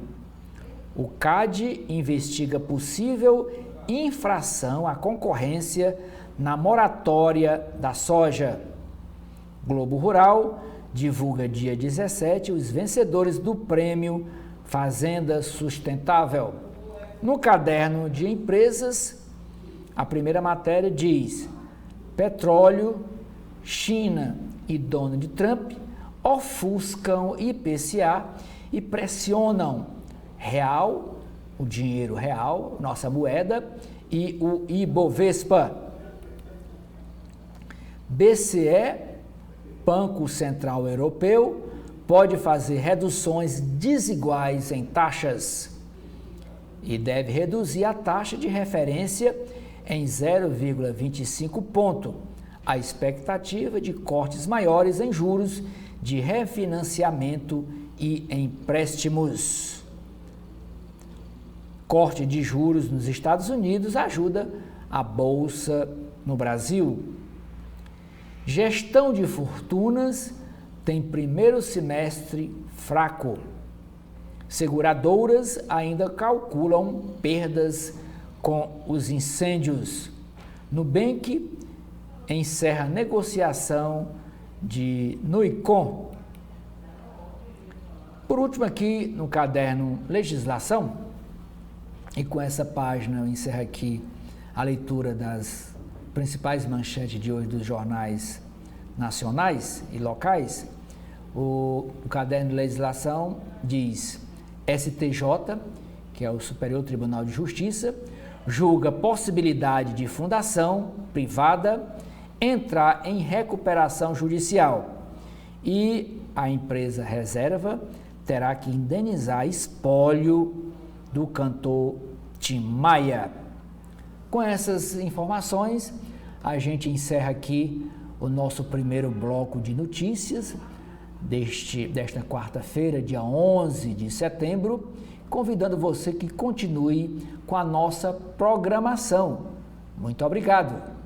O CAD investiga possível infração à concorrência na moratória da soja. Globo Rural divulga dia 17 os vencedores do prêmio Fazenda Sustentável. No caderno de empresas, a primeira matéria diz: petróleo, China e Donald Trump ofuscam IPCA e pressionam real, o dinheiro real, nossa moeda, e o Ibovespa. BCE, Banco Central Europeu, pode fazer reduções desiguais em taxas e deve reduzir a taxa de referência em 0,25 ponto. A expectativa de cortes maiores em juros de refinanciamento e empréstimos. Corte de juros nos Estados Unidos ajuda a bolsa no Brasil. Gestão de fortunas tem primeiro semestre fraco. Seguradoras ainda calculam perdas com os incêndios. Nubank encerra negociação de Nuicom. Por último, aqui no caderno Legislação, e com essa página eu encerro aqui a leitura das principais manchetes de hoje dos jornais nacionais e locais. O caderno de legislação diz: STJ, que é o Superior Tribunal de Justiça, julga possibilidade de fundação privada entrar em recuperação judicial e a empresa reserva terá que indenizar espólio do cantor Tim Maia. Com essas informações, a gente encerra aqui o nosso primeiro bloco de notícias desta quarta-feira, dia 11 de setembro, convidando você que continue com a nossa programação. Muito obrigado!